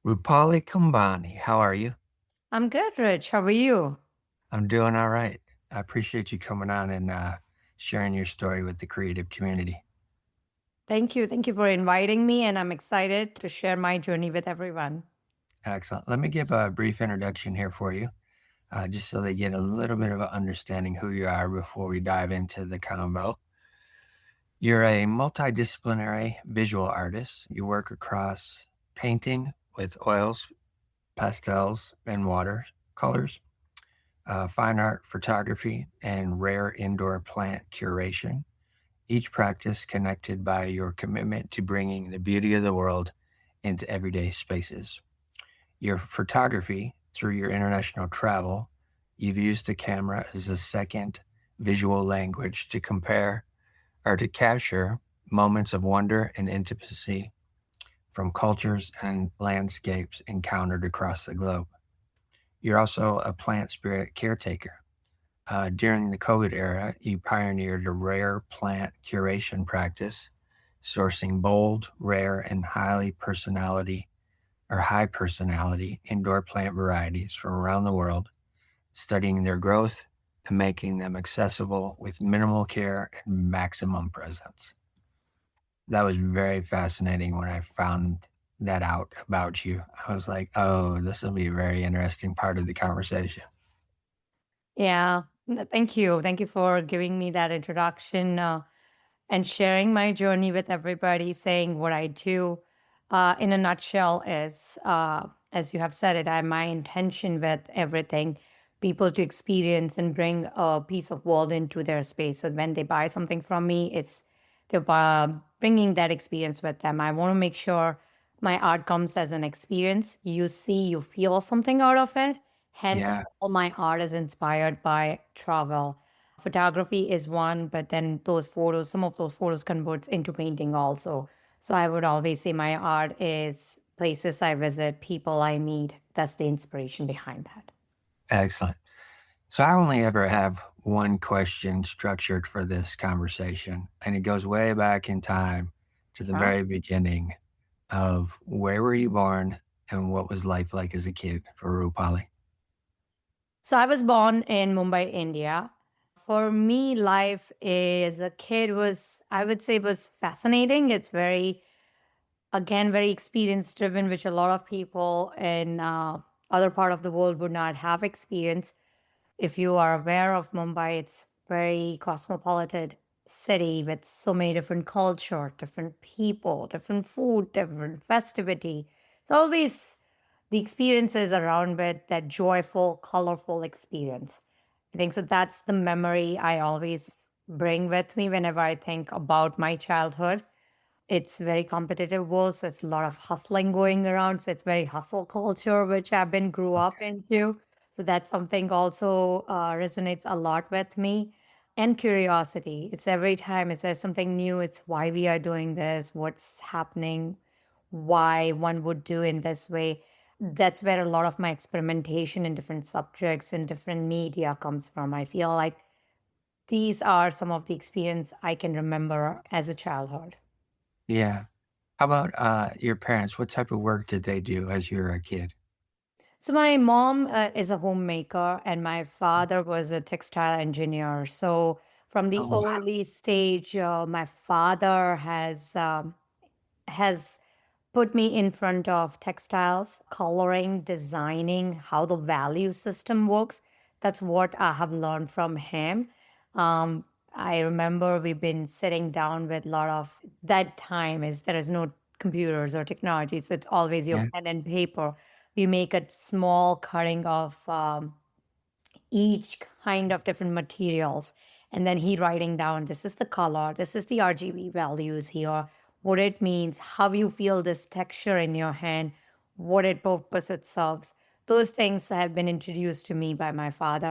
Rupali Kumbhani, how are you? I'm good, Rich. How are you? I'm doing all right. I appreciate you coming on and sharing your story with the creative community. Thank you. Thank you for inviting me, and I'm excited to share my journey with everyone. Excellent. Let me give a brief introduction here for you, just so they get a little bit of an understanding who you are before we dive into the combo. You're a multidisciplinary visual artist. You work across painting with oils, pastels, and watercolors, fine art, photography, and rare indoor plant curation. Each practice connected by your commitment to bringing the beauty of the world into everyday spaces. Your photography, through your international travel, you've used the camera as a second visual language to compare or to capture moments of wonder and intimacy from cultures and landscapes encountered across the globe. You're also a plant spirit caretaker. During the COVID era, you pioneered a rare plant curation practice, sourcing bold, rare, and high personality indoor plant varieties from around the world, studying their growth and making them accessible with minimal care and maximum presence. That was very fascinating when I found that out about you. I was like, oh, this will be a very interesting part of the conversation. Yeah, thank you. Thank you for giving me that introduction and sharing my journey with everybody, saying what I do. In a nutshell, is as you have said it, my intention with everything, people to experience and bring a piece of world into their space. So when they buy something from me, they're bringing that experience with them. I want to make sure my art comes as an experience. You see, you feel something out of it. Hence, Yeah, all my art is inspired by travel. Photography is one, but then those photos, some of those photos converts into painting also. So I would always say my art is places I visit, people I meet. That's the inspiration behind that. excellent. So I only ever have one question structured for this conversation, and it goes way back in time to the Sure. very beginning of where were you born and what was life like as a kid for Rupali? So I was born in Mumbai, India. For me, life as a kid was, I would say, was fascinating. It's very, again, very experience driven, which a lot of people in other part of the world would not have experience. If you are aware of Mumbai, it's very cosmopolitan city with so many different culture, different people, different food, different festivity. So always the experiences around it, that joyful, colorful experience. I think so. That's the memory I always bring with me whenever I think about my childhood. It's very competitive world, so it's a lot of hustling going around. So it's very hustle culture, which I've been grew up into. So that's something also resonates a lot with me. And curiosity. It's every time is there something new? It's why we are doing this, what's happening, why one would do in this way. That's where a lot of my experimentation in different subjects and different media comes from. I feel like these are some of the experience I can remember as a childhood. Yeah. How about your parents? What type of work did they do as you were a kid? So my mom is a homemaker, and my father was a textile engineer. So from the Oh, wow. early stage, my father has put me in front of textiles, coloring, designing, how the value system works. That's what I have learned from him. Um, I remember we've been sitting down with a lot of that time is there is no computers or technology, so it's always your Yeah. pen and paper. We make a small cutting of each kind of different materials. And then he writing down, this is the color, this is the RGB values here, what it means, how you feel this texture in your hand, what it purpose it serves. Those things have been introduced to me by my father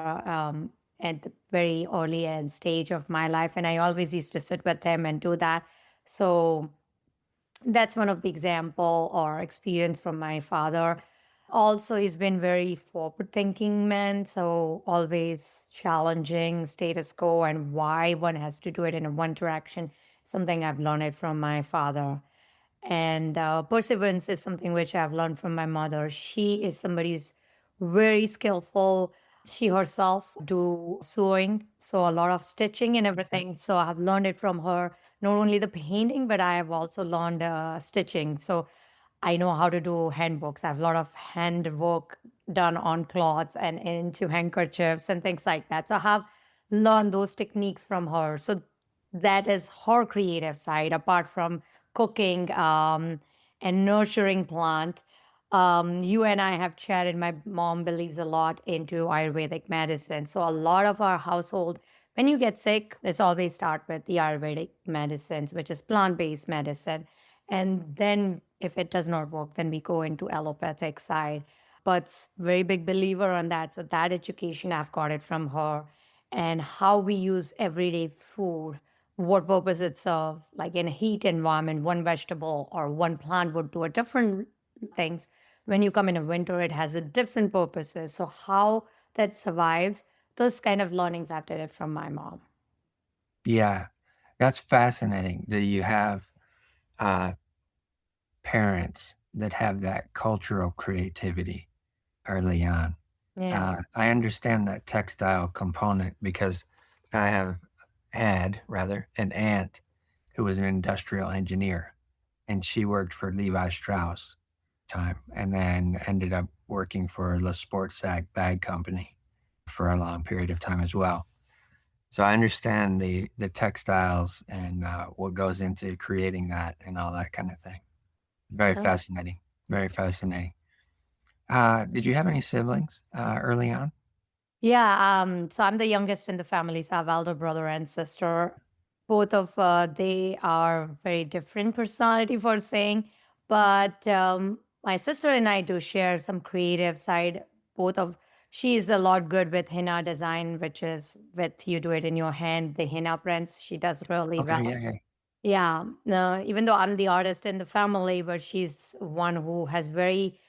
at the very early end stage of my life. And I always used to sit with him and do that. So that's one of the example or experience from my father. Also, he's been very forward thinking man, so always challenging status quo and why one has to do it in a one direction. Something I've learned it from my father. And perseverance is something which I've learned from my mother. She is somebody who's very skillful. She herself do sewing, so a lot of stitching and everything. So I've learned it from her. Not only the painting, but I have also learned stitching. So I know how to do handbooks. I have a lot of hand work done on cloths and into handkerchiefs and things like that. So I have learned those techniques from her. So that is her creative side, apart from cooking and nurturing plant. You and I have chatted. My mom believes a lot into Ayurvedic medicine. So a lot of our household, when you get sick, it's always start with the Ayurvedic medicines, which is plant-based medicine. And then if it does not work, then we go into allopathic side. But very big believer on that. So that education I've got it from her, and how we use everyday food, what purpose it serves. Like in a heat environment, one vegetable or one plant would do a different things. When you come in a winter, it has a different purposes. So how that survives, those kind of learnings I've did it from my mom. Yeah, that's fascinating that you have uh, parents that have that cultural creativity early on. Yeah. I understand that textile component because I have had, rather, an aunt who was an industrial engineer, and she worked for Levi Strauss time and then ended up working for the Sports Sack Bag Company for a long period of time as well. So I understand the textiles and what goes into creating that and all that kind of thing. Very fascinating. Very fascinating. Did you have any siblings early on? Yeah, so I'm the youngest in the family, so I have elder brother and sister. Both of they are very different personality for saying, but my sister and I do share some creative side. Both of She is a lot good with henna design, which is with you do it in your hand, the henna prints. She does really Okay, well. yeah, yeah. Yeah, no, even though I'm the artist in the family, but she's one who has very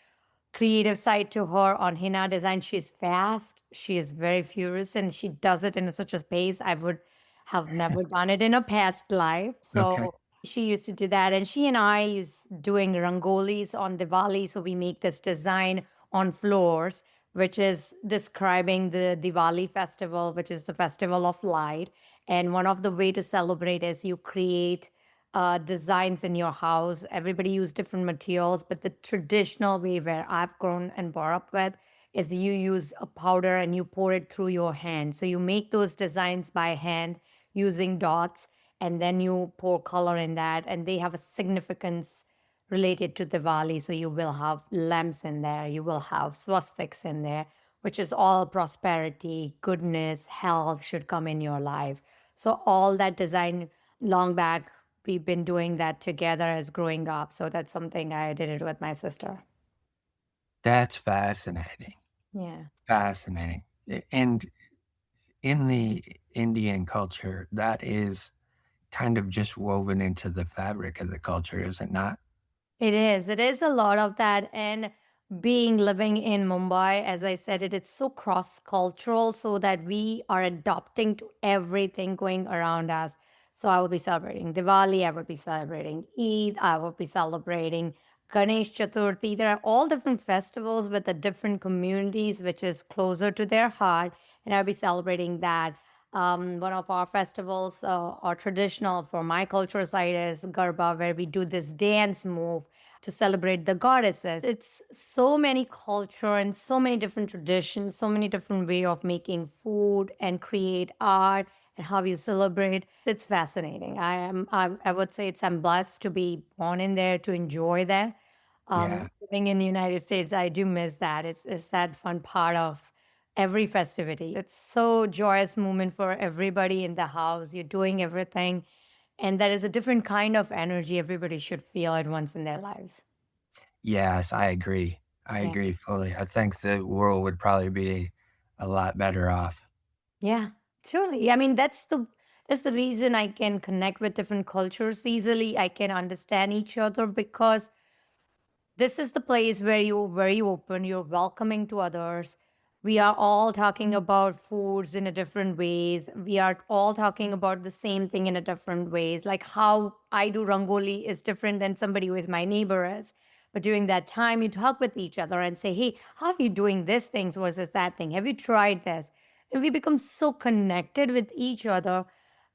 creative side to her on henna design. She's fast, she is very furious, and she does it in such a pace I would have never done it in a past life. Okay. So she used to do that, and she and I is doing rangolis on Diwali. So we make this design on floors, which is describing the Diwali festival, which is the festival of light. And one of the way to celebrate is you create designs in your house. Everybody use different materials, but the traditional way where I've grown and brought up with is you use a powder and you pour it through your hand. So you make those designs by hand using dots, and then you pour color in that, and they have a significance related to Diwali. So you will have lamps in there, you will have swastiks in there, which is all prosperity, goodness, health should come in your life. So all that design long back, we've been doing that together as growing up. So that's something I did it with my sister. That's fascinating. Yeah. Fascinating. And in the Indian culture, that is kind of just woven into the fabric of the culture, is it not? It is. It is a lot of that. And being living in Mumbai, as I said, it's so cross cultural, so that we are adopting to everything going around us. So I will be celebrating Diwali, I will be celebrating Eid, I will be celebrating Ganesh Chaturthi. There are all different festivals with the different communities, which is closer to their heart. And I'll be celebrating that. One of our festivals or traditional for my cultural side is Garba, where we do this dance move to celebrate the goddesses. It's so many culture and so many different traditions, so many different way of making food and create art and how you celebrate. It's fascinating. I would say I'm blessed to be born in there to enjoy that. Yeah. Living in the United States, I do miss that. It's that fun part of every festivity. It's so joyous moment for everybody in the house. You're doing everything, and that is a different kind of energy everybody should feel at once in their lives. Yes, I agree. I Yeah. agree fully. I think the world would probably be a lot better off. Yeah. Truly. I mean, that's the reason I can connect with different cultures easily. I can understand each other because this is the place where you're very open, you're welcoming to others. We are all talking about foods in a different ways. We are all talking about the same thing in a different ways. Like how I do Rangoli is different than somebody who is my neighbor is. But during that time, you talk with each other and say, hey, how are you doing this thing versus that thing? Have you tried this? And we become so connected with each other.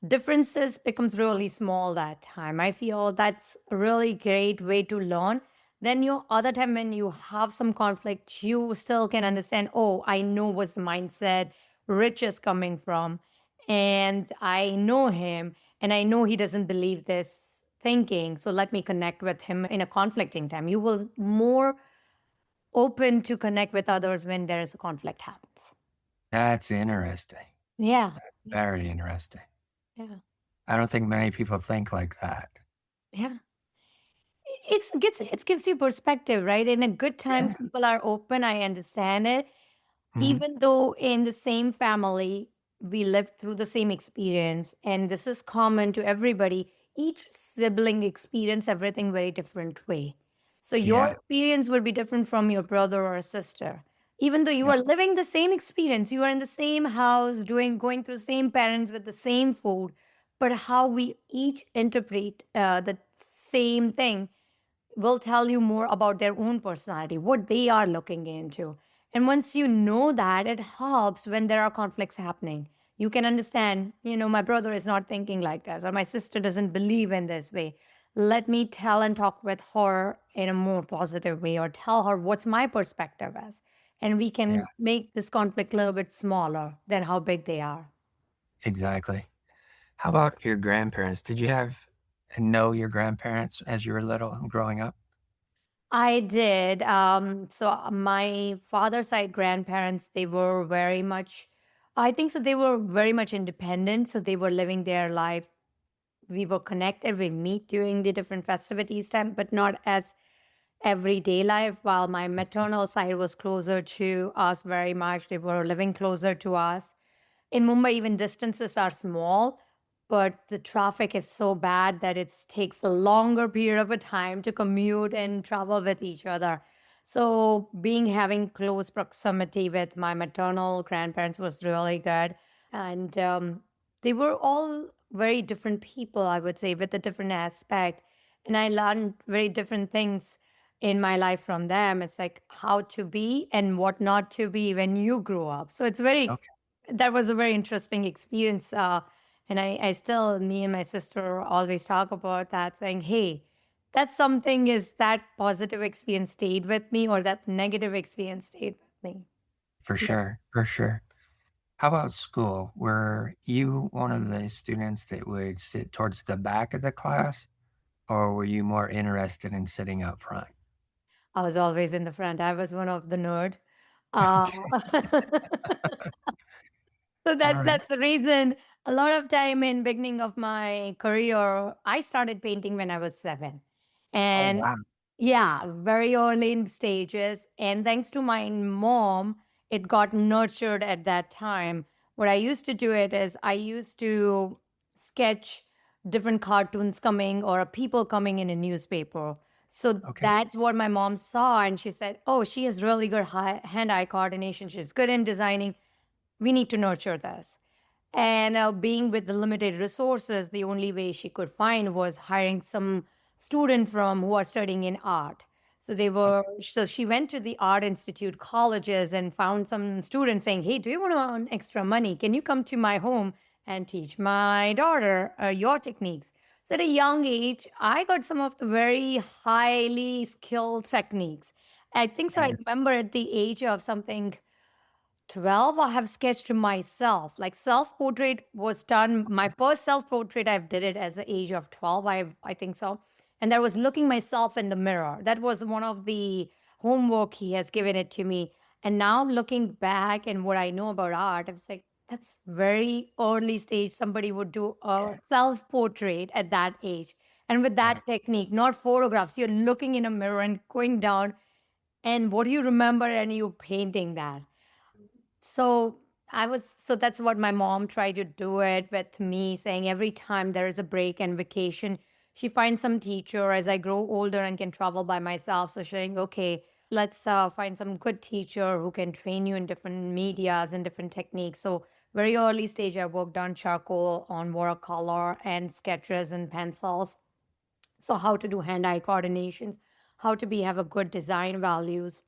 Differences becomes really small that time. I feel that's a really great way to learn. Then your other time when you have some conflict, you still can understand, oh, I know what's the mindset Rich is coming from. And I know him and I know he doesn't believe this thinking. So let me connect with him in a conflicting time. You will more open to connect with others when there is a conflict happens. That's interesting. Yeah. That's Yeah. very interesting. Yeah. I don't think many people think like that. Yeah. It gives you perspective, right? In a good Yeah. times, people are open. I understand it. Mhm. Even though in the same family, we lived through the same experience, and this is common to everybody, each sibling experience everything very different way. So your Yeah. experience will be different from your brother or sister. Even though you Yeah. are living the same experience, you are in the same house, going through same parents with the same food, but how we each interpret the same thing will tell you more about their own personality, what they are looking into. And once you know that, it helps when there are conflicts happening. You can understand, my brother is not thinking like this, or my sister doesn't believe in this way. Let me tell and talk with her in a more positive way, or tell her what's my perspective is. And we Yeah. can make this conflict a little bit smaller than how big they are. Exactly. How about your grandparents? Did you have know your grandparents as you were little and growing up? I did. So my father's side grandparents, they were very much, I think so. They were very much independent. So they were living their life. We were connected. We meet during the different festivities time, but not as everyday life. While my maternal side was closer to us very much, they were living closer to us. In Mumbai, even distances are small, but the traffic is so bad that it takes a longer period of a time to commute and travel with each other. So, being having close proximity with my maternal grandparents was really good. And they were all very different people, I would say, with a different aspect. And I learned very different things in my life from them. It's like how to be and what not to be when you grow up. So, it's very Okay. that was a very interesting experience. And I still, me and my sister always talk about that, saying, hey, that's something is that positive experience stayed with me or that negative experience stayed with me. For Yeah. sure. For sure. How about school? Were you one of the students that would sit towards the back of the class, or were you more interested in sitting up front? I was always in the front. I was one of the nerd. Uh, Okay. So All right. that's the reason. A lot of time in beginning of my career, I started painting when I was 7. Oh, And wow. yeah, very early in stages. And thanks to my mom, it got nurtured at that time. What I used to do it is I used to sketch different cartoons coming or people coming in a newspaper. So Okay. that's what my mom saw. And she said, oh, she has really good hand-eye coordination. She's good in designing. We need to nurture this. And being with the limited resources, the only way she could find was hiring some student from who are studying in art. Okay. So she went to the art institute colleges and found some students saying, hey, do you want to earn extra money? Can you come to my home and teach my daughter your techniques? So at a young age, I got some of the very highly skilled techniques. I think so. I Yeah. remember at the age of something 12, I have sketched myself. Like self portrait was done. My first self portrait, I did it as the age of 12, I think so. And that was looking myself in the mirror. That was one of the homework he has given it to me. And now looking back and what I know about art, I was like, that's very early stage. Somebody would do a Yeah. self portrait at that age. And with Yeah. that technique, not photographs, you're looking in a mirror and going down. And what do you remember? And you painting that. So that's what my mom tried to do it with me, saying every time there is a break and vacation, she finds some teacher as I grow older and can travel by myself. So she's saying, okay, let's find some good teacher who can train you in different medias and different techniques. So very early stage, I worked on charcoal, on watercolor, and sketches and pencils. So how to do hand-eye coordinations, how to be have a good design values.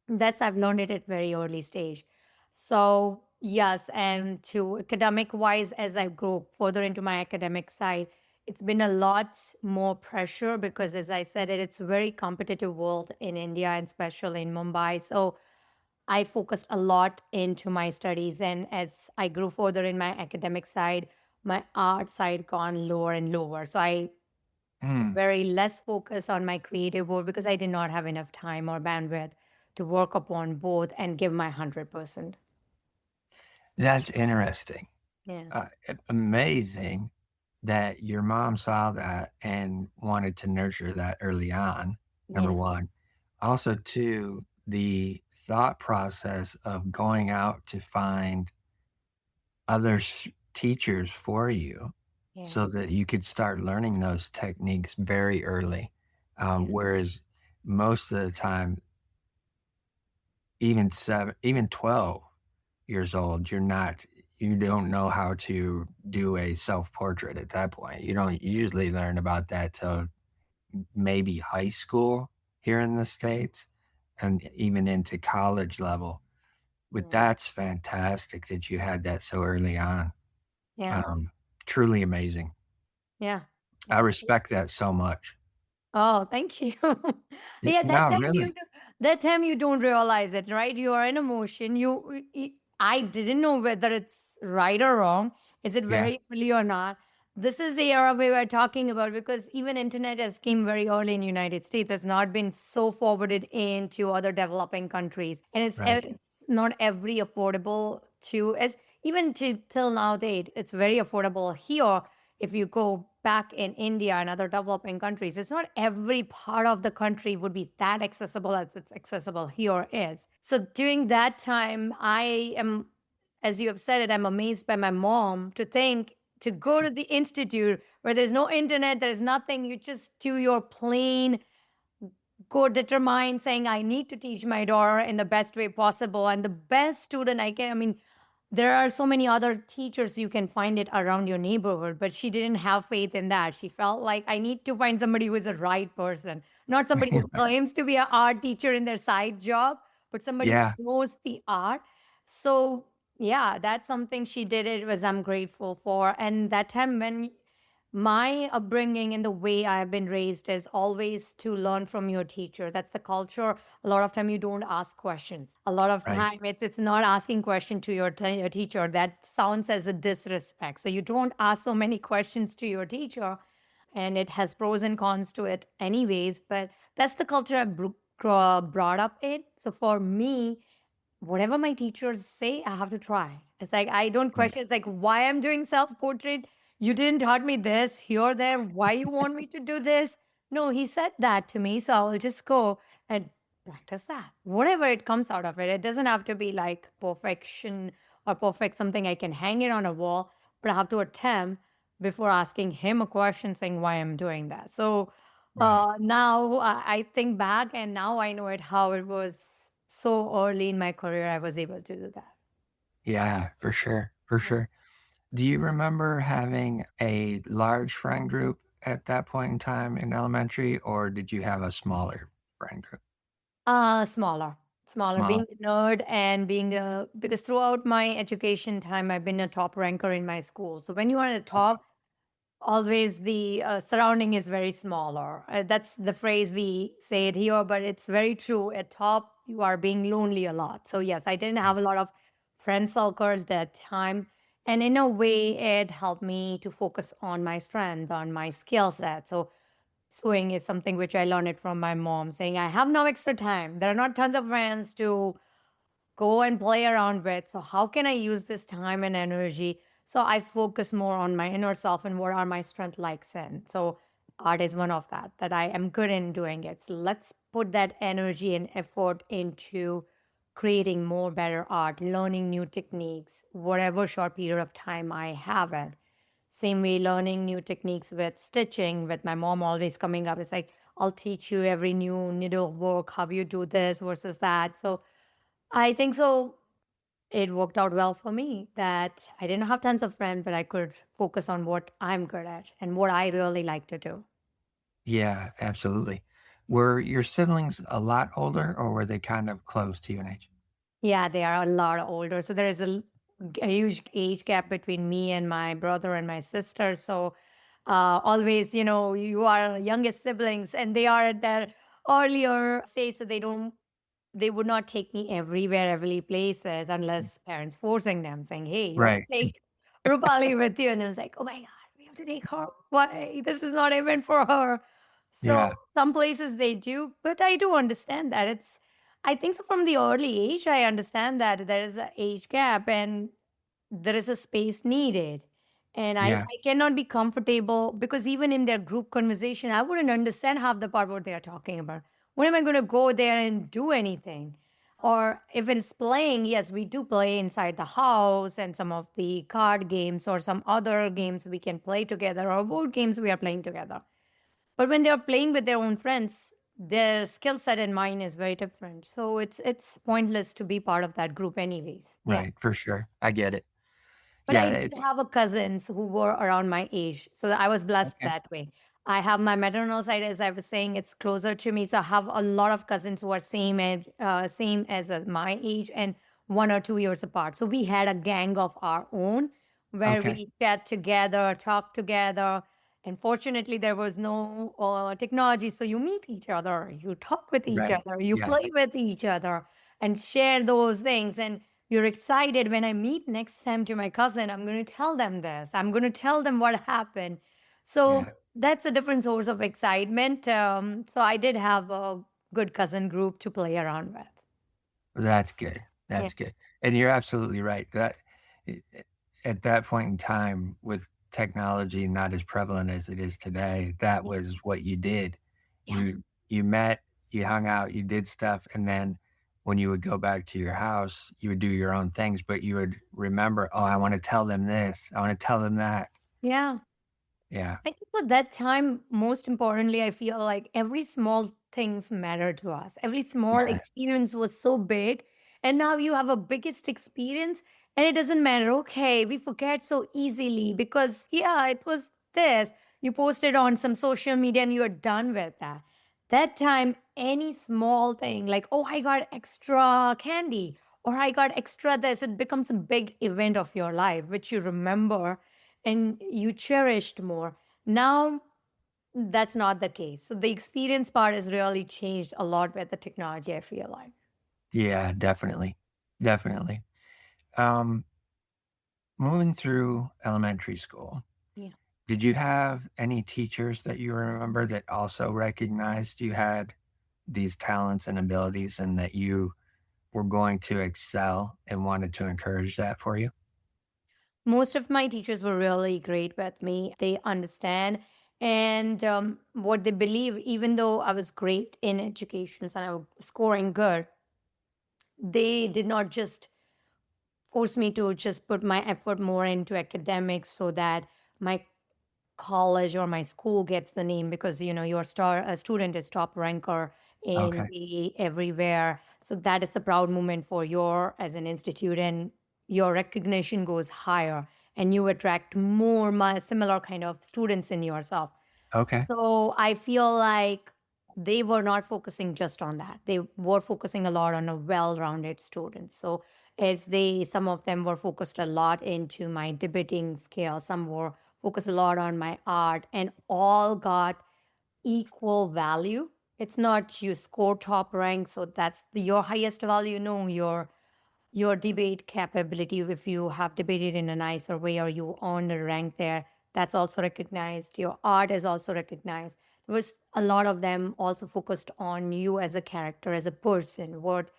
That's I've learned it at very early stage. So yes, and to academic wise, as I go further into my academic side, it's been a lot more pressure because, as I said, it's a very competitive world in India and especially in Mumbai. So I focused a lot into my studies, and as I grew further in my academic side, my art side gone lower and lower. So I Hmm. very less focus on my creative work because I did not have enough time or bandwidth to work upon both and give my 100%. That's interesting. Yeah. Amazing that your mom saw that and wanted to nurture that early on, number Yeah. one. Also, two, the thought process of going out to find other teachers for you Yeah. so that you could start learning those techniques very early. Yeah. Whereas most of the time, even 12 years old, you don't know how to do a self-portrait at that point. You don't usually learn about that till maybe high school here in the States and even into college level. But Yeah. that's fantastic that you had that so early on. Yeah. Um, Truly amazing. Yeah. I Yeah. respect that so much. Oh, thank you. Yeah, No, really. that time you don't realize it, right? You are in emotion. I didn't know whether it's right or wrong. Is it Yeah, very early or not? This is the era we were talking about because even internet has came very early in United States. Has not been so forwarded into other developing countries, and right. it's not every affordable to as even to till now date. It's very affordable here if you go back in India and other developing countries, it's not every part of the country would be that accessible as it's accessible here is. So during that time, I am, as you have said it, I'm amazed by my mom to think to go to the institute where there's no internet, there's nothing, you just do your plain go determined saying I need to teach my daughter in the best way possible and the best student I can. I mean, there are so many other teachers you can find it around your neighborhood, but she didn't have faith in that. She felt like I need to find somebody who is the right person, not somebody who claims to be an art teacher in their side job, but somebody who Yeah, knows the art. So yeah, that's something she did. It was I'm grateful for. And that time when my upbringing and the way I've been raised is always to learn from your teacher. That's the culture. A lot of time you don't ask questions. A lot of right. time it's not asking question to your teacher. That sounds as a disrespect. So you don't ask so many questions to your teacher, and it has pros and cons to it, anyways. But that's the culture brought up in. So for me, whatever my teachers say, I have to try. It's like I don't Right. question. It's like why I'm doing self portrait. You didn't taught me this here, there. Why you want me to do this? No, he said that to me, so I'll just go and practice that. Whatever it comes out of it, it doesn't have to be like perfection or perfect something I can hang it on a wall, but I have to attempt before asking him a question saying why I'm doing that. So Right. now I think back and now I know it how it was so early in my career I was able to do that. Yeah, for sure. For Yeah. sure. Do you remember having a large friend group at that point in time in elementary, or did you have a smaller friend group? Smaller, smaller. Smaller. Being a nerd and being a because throughout my education time, I've been a top ranker in my school. So when you are at the top, always the surrounding is very smaller. That's the phrase we say it here, but it's very true. At top, you are being lonely a lot. So yes, I didn't have a lot of friend circles that time. And in a way, it helped me to focus on my strength, on my skill set. So sewing is something which I learned it from my mom, saying I have no extra time. There are not tons of friends to go and play around with. So how can I use this time and energy? So I focus more on my inner self and what are my strength likes in. So art is one of that I am good in doing it. So let's put that energy and effort into creating more better art, learning new techniques, whatever short period of time I have it. Same way learning new techniques with stitching, with my mom always coming up. It's like, I'll teach you every new needlework, how you do this versus that. So I think so. It worked out well for me that I didn't have tons of friends, but I could focus on what I'm good at and what I really like to do. Yeah, absolutely. Were your siblings a lot older or were they kind of close to you in age? Yeah, they are a lot older. So there is a huge age gap between me and my brother and my sister. So always, you are youngest siblings and they are at their earlier stage. So they would not take me everywhere, every places unless parents forcing them saying, hey, you have to Right. take Rupali with you. And it was like, oh my God, we have to take her. Why? This is not even for her. So Yeah. some places they do, but I do understand that I think so from the early age, I understand that there is an age gap and there is a space needed. And Yeah. I cannot be comfortable because even in their group conversation, I wouldn't understand half the part what they are talking about. When am I going to go there and do anything? Or if it's playing, yes, we do play inside the house and some of the card games or some other games we can play together or board games we are playing together. But when they're playing with their own friends, their skill set and mine is very different. So it's pointless to be part of that group anyways. Yeah. Right. For sure. I get it. But Yeah. I did It's have a cousins who were around my age. So I was blessed okay. that way. I have my maternal side, as I was saying, it's closer to me. So I have a lot of cousins who are same as my age and 1 or 2 years apart. So we had a gang of our own where Okay. we get together, talk together. And fortunately, there was no technology. So you meet each other, you talk with each Right. other, you play Yes. with each other and share those things. And you're excited when I meet next time to my cousin. I'm going to tell them this. I'm going to tell them what happened. Yeah. So that's a different source of excitement. So I did have a good cousin group to play around with. That's good. Yeah. That's good. And you're absolutely right. That I at that point in time, with technology not as prevalent as it is today, that Yeah. was what you did. Yeah. You met, you hung out, you did stuff, and then when you would go back to your house, you would do your own things, but you would remember, "Oh, I wanna tell them this. I wanna tell them that." Yeah. Yeah. I think at that time, most importantly, I feel like every small things matter to us. Every small Yes. experience was so big, and now you have a biggest experience, and it doesn't matter. Okay, we forget so easily because yeah, it was this. You posted on some social media, and you're done with that. That time, any small thing like oh, I got extra candy or I got extra this, it becomes a big event of your life, which you remember and you cherished more. Now, that's not the case. So the experience part has really changed a lot with the technology, I feel like. Yeah, definitely. Definitely. Um, moving through elementary school, Yeah. did you have any teachers that you remember that also recognized you had these talents and abilities and that you were going to excel and wanted to encourage that for you? Most of my teachers were really great with me. They understand and what they believe, even though I was great in education and I was scoring good, they did not just force me to just put my effort more into academics so that my college or my school gets the name because your star a student is top ranker in Okay. the everywhere, so that is a proud moment for your as an institute and your recognition goes higher and you attract more similar kind of students in yourself. Okay. So I feel like they were not focusing just on that. They were focusing a lot on a well-rounded student. So some of them were focused a lot into my debating skills, some were focused a lot on my art, and all got equal value. It's not you score top rank, so that's your highest value. No, your debate capability, if you have debated in a nicer way or you earned a rank there, that's also recognized. Your art is also recognized. There was a lot of them also focused on you as a character, as a person, what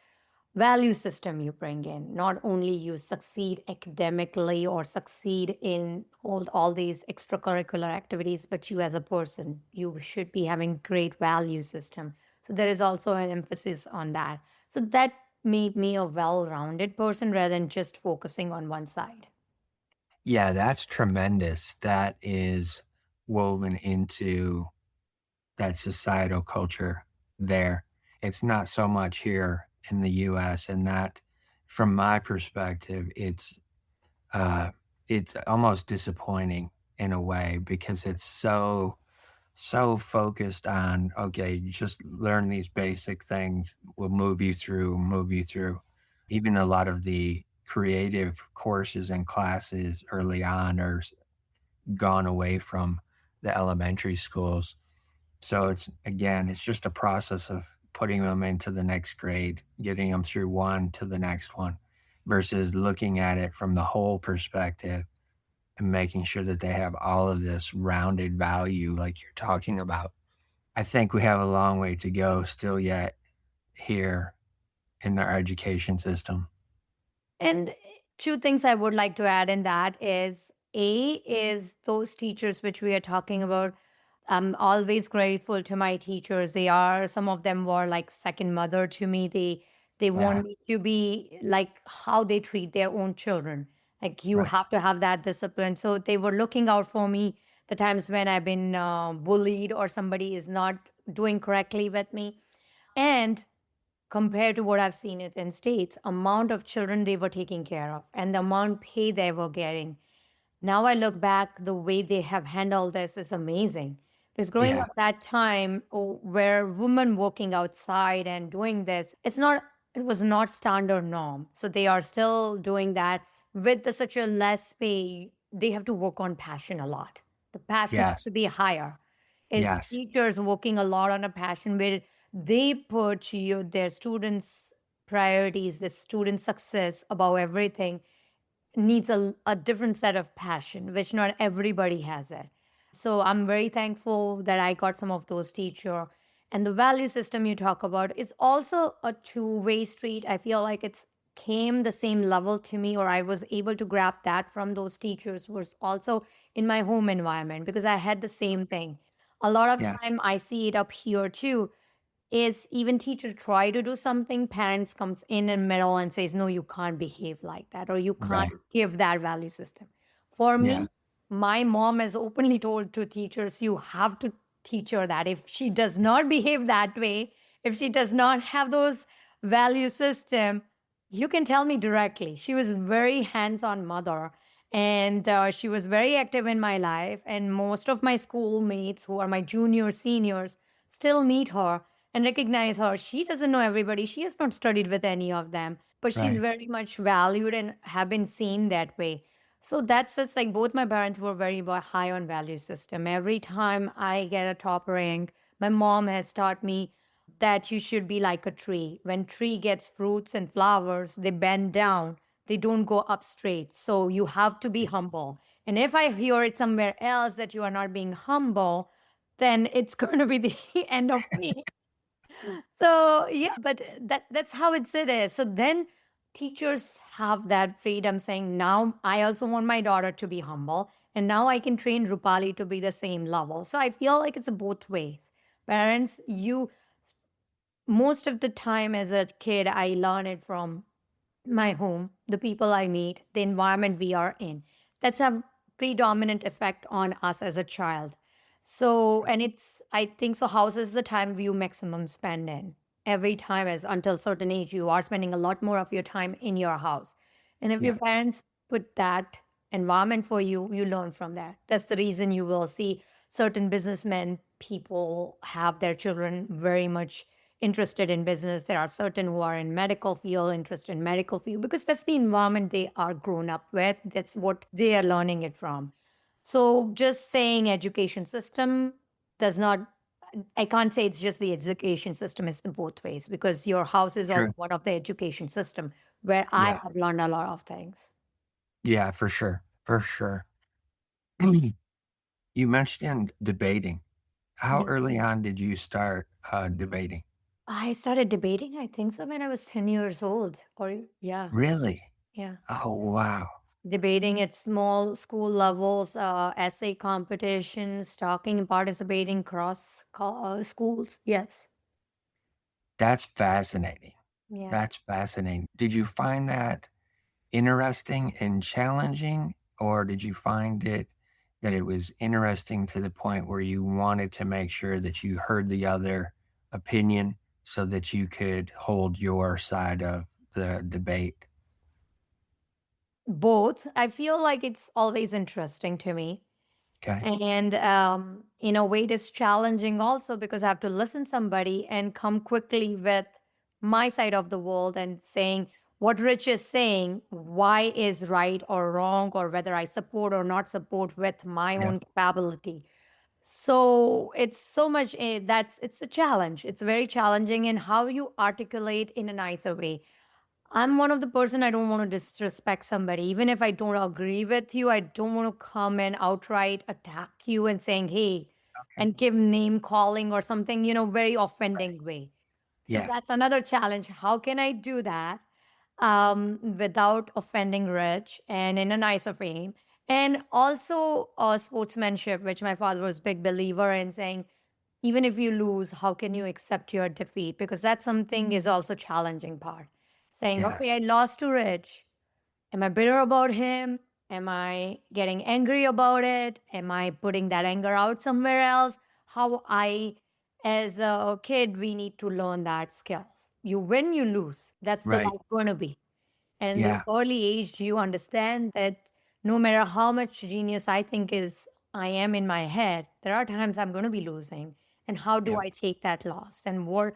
value system you bring in. Not only you succeed academically or succeed in all these extracurricular activities, but you as a person, you should be having great value system. So there is also an emphasis on that. So that made me a well-rounded person rather than just focusing on one side. Yeah, that's tremendous. That is woven into that societal culture there. It's not so much here in the US, and that, from my perspective, uh, it's almost disappointing in a way because it's so focused on, okay, just learn these basic things, will move you through. Even a lot of the creative courses and classes early on are gone away from the elementary schools. So it's, again, it's just a process of putting them into the next grade, getting them through one to the next one, versus looking at it from the whole perspective and making sure that they have all of this rounded value like you're talking about. I think we have a long way to go still yet here in our education system. And two things I would like to add in that is A is those teachers which we are talking about. I'm always grateful to my teachers. They are, some of them were like second mother to me. They Yeah, want me to be like how they treat their own children. Like you right. have to have that discipline. So they were looking out for me the times when I've been bullied or somebody is not doing correctly with me. And compared to what I've seen it in States, amount of children they were taking care of and the amount pay they were getting. Now I look back, the way they have handled this is amazing. Because growing Yeah, up that time, where women working outside and doing this, it was not standard norm. So they are still doing that with such a less pay. They have to work on passion a lot. The passion has yes, to be higher. Is yes, teachers working a lot on a passion where they put their students' priorities, the student success above everything, needs a different set of passion, which not everybody has it. So I'm very thankful that I got some of those teacher. And the value system you talk about is also a two-way street. I feel like it's came the same level to me, or I was able to grab that from those teachers was also in my home environment because I had the same thing. A lot of yeah, time I see it up here too, is even teacher try to do something, parents comes in the middle and says, no, you can't behave like that, or you can't right. give that value system. For Yeah, me, my mom has openly told to teachers, you have to teach her that if she does not behave that way, if she does not have those value system, you can tell me directly. She was a very hands-on mother, and she was very active in my life, and most of my schoolmates who are my juniors, seniors, still meet her and recognize her. She doesn't know everybody. She has not studied with any of them, but she's right. very much valued and have been seen that way. So that's just like both my parents were very high on value system. Every time I get a top rank, my mom has taught me that you should be like a tree. When tree gets fruits and flowers, they bend down. They don't go up straight. So you have to be humble. And if I hear it somewhere else that you are not being humble, then it's going to be the end of me. So yeah, but that's how it is. So then teachers have that freedom saying, now I also want my daughter to be humble, and now I can train Rupali to be the same level. So I feel like it's both ways. Parents, you most of the time as a kid, I learn it from my home, the people I meet, the environment we are in. That's a predominant effect on us as a child. So, and it's, I think so, house is the time you maximum spend in. Every time as until certain age, you are spending a lot more of your time in your house. And if your Yeah, parents put that environment for you, you learn from that. That's the reason you will see certain businessmen, people have their children very much interested in business. There are certain who are in medical field, interested in medical field, because that's the environment they are grown up with. That's what they are learning it from. So just saying education system does not, I can't say it's just the education system, it's the both ways because your house is also true. one of the education system where I Yeah, have learned a lot of things. yeah, for sure, for sure. You mentioned debating. How Yeah. early on did you start, debating? I started debating, I think so, when I was 10 years old. Or, yeah, Really? yeah. Oh, wow. Debating at small school levels, essay competitions, talking, participating across schools. Yes. That's fascinating. Yeah. That's fascinating. Did you find that interesting and challenging, or did you find it that it was interesting to the point where you wanted to make sure that you heard the other opinion so that you could hold your side of the debate? Both. I feel like it's always interesting to me. Okay. And in a way, it is challenging also because I have to listen somebody and come quickly with my side of the world and saying what Rich is saying, why is right or wrong, or whether I support or not support with my Yeah. own capability. So it's so much that's it's a challenge. It's very challenging in how you articulate in a nicer way. I'm one of the person I don't want to disrespect somebody. Even if I don't agree with you, I don't want to come and outright attack you and saying, hey, Okay. and give name calling or something, very offending way. So Yeah. that's another challenge. How can I do that without offending Rich and in a nicer way? And also sportsmanship, which my father was big believer in saying, even if you lose, how can you accept your defeat? Because that's something is also challenging part. Saying, okay, I Yes. lost to Rich. Am I bitter about him? Am I getting angry about it? Am I putting that anger out somewhere else? How I, as a kid, we need to learn that skills. You win, you lose. That's the Right. life going to be. And the Yeah. early age, you understand that no matter how much genius I think is I am in my head, there are times I'm going to be losing. And how do Yeah. I take that loss? And what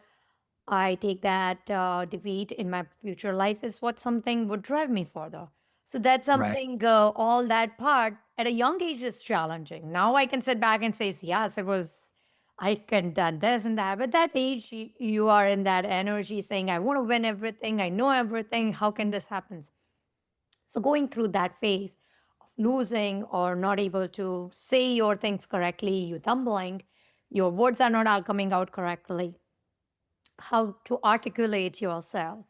I take that defeat in my future life is what something would drive me further. So that's Right. something, all that part at a young age is challenging. Now I can sit back and say, yes, it was, I can done this and that. But that age, you are in that energy saying, I want to win everything. I know everything. How can this happen? So going through that phase of losing or not able to say your things correctly, you tumbling, your words are not all coming out correctly, how to articulate yourself.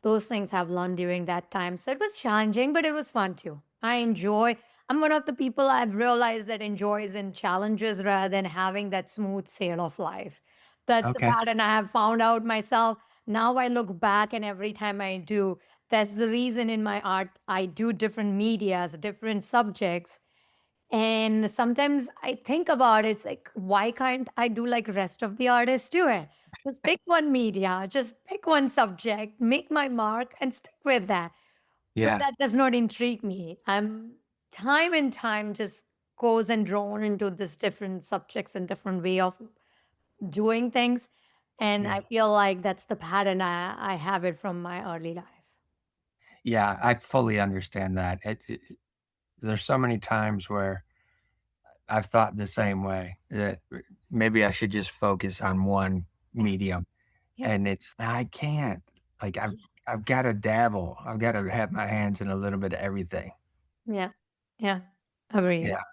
Those things I've learned during that time. So it was challenging, but it was fun too. I enjoy. I'm one of the people I've realized that enjoys in challenges rather than having that smooth sail of life. That's the Okay. pattern I have found out myself. Now I look back, and every time I do, that's the reason in my art I do different medias, different subjects, and sometimes I think about it, it's like, why can't I do like rest of the artists do it? Just pick one media, just pick one subject, make my mark and stick with that. But Yeah. that does not intrigue me. I'm time and time just goes and drawn into this different subjects and different way of doing things. And Yeah. I feel like that's the pattern I have it from my early life. Yeah. I fully understand that. There's so many times where I've thought the same way that maybe I should just focus on one Yeah. medium, Yeah. and it's I can't. Like, I've gotta dabble. I've gotta have my hands in a little bit of everything. Yeah. Yeah. Agreed. Yeah.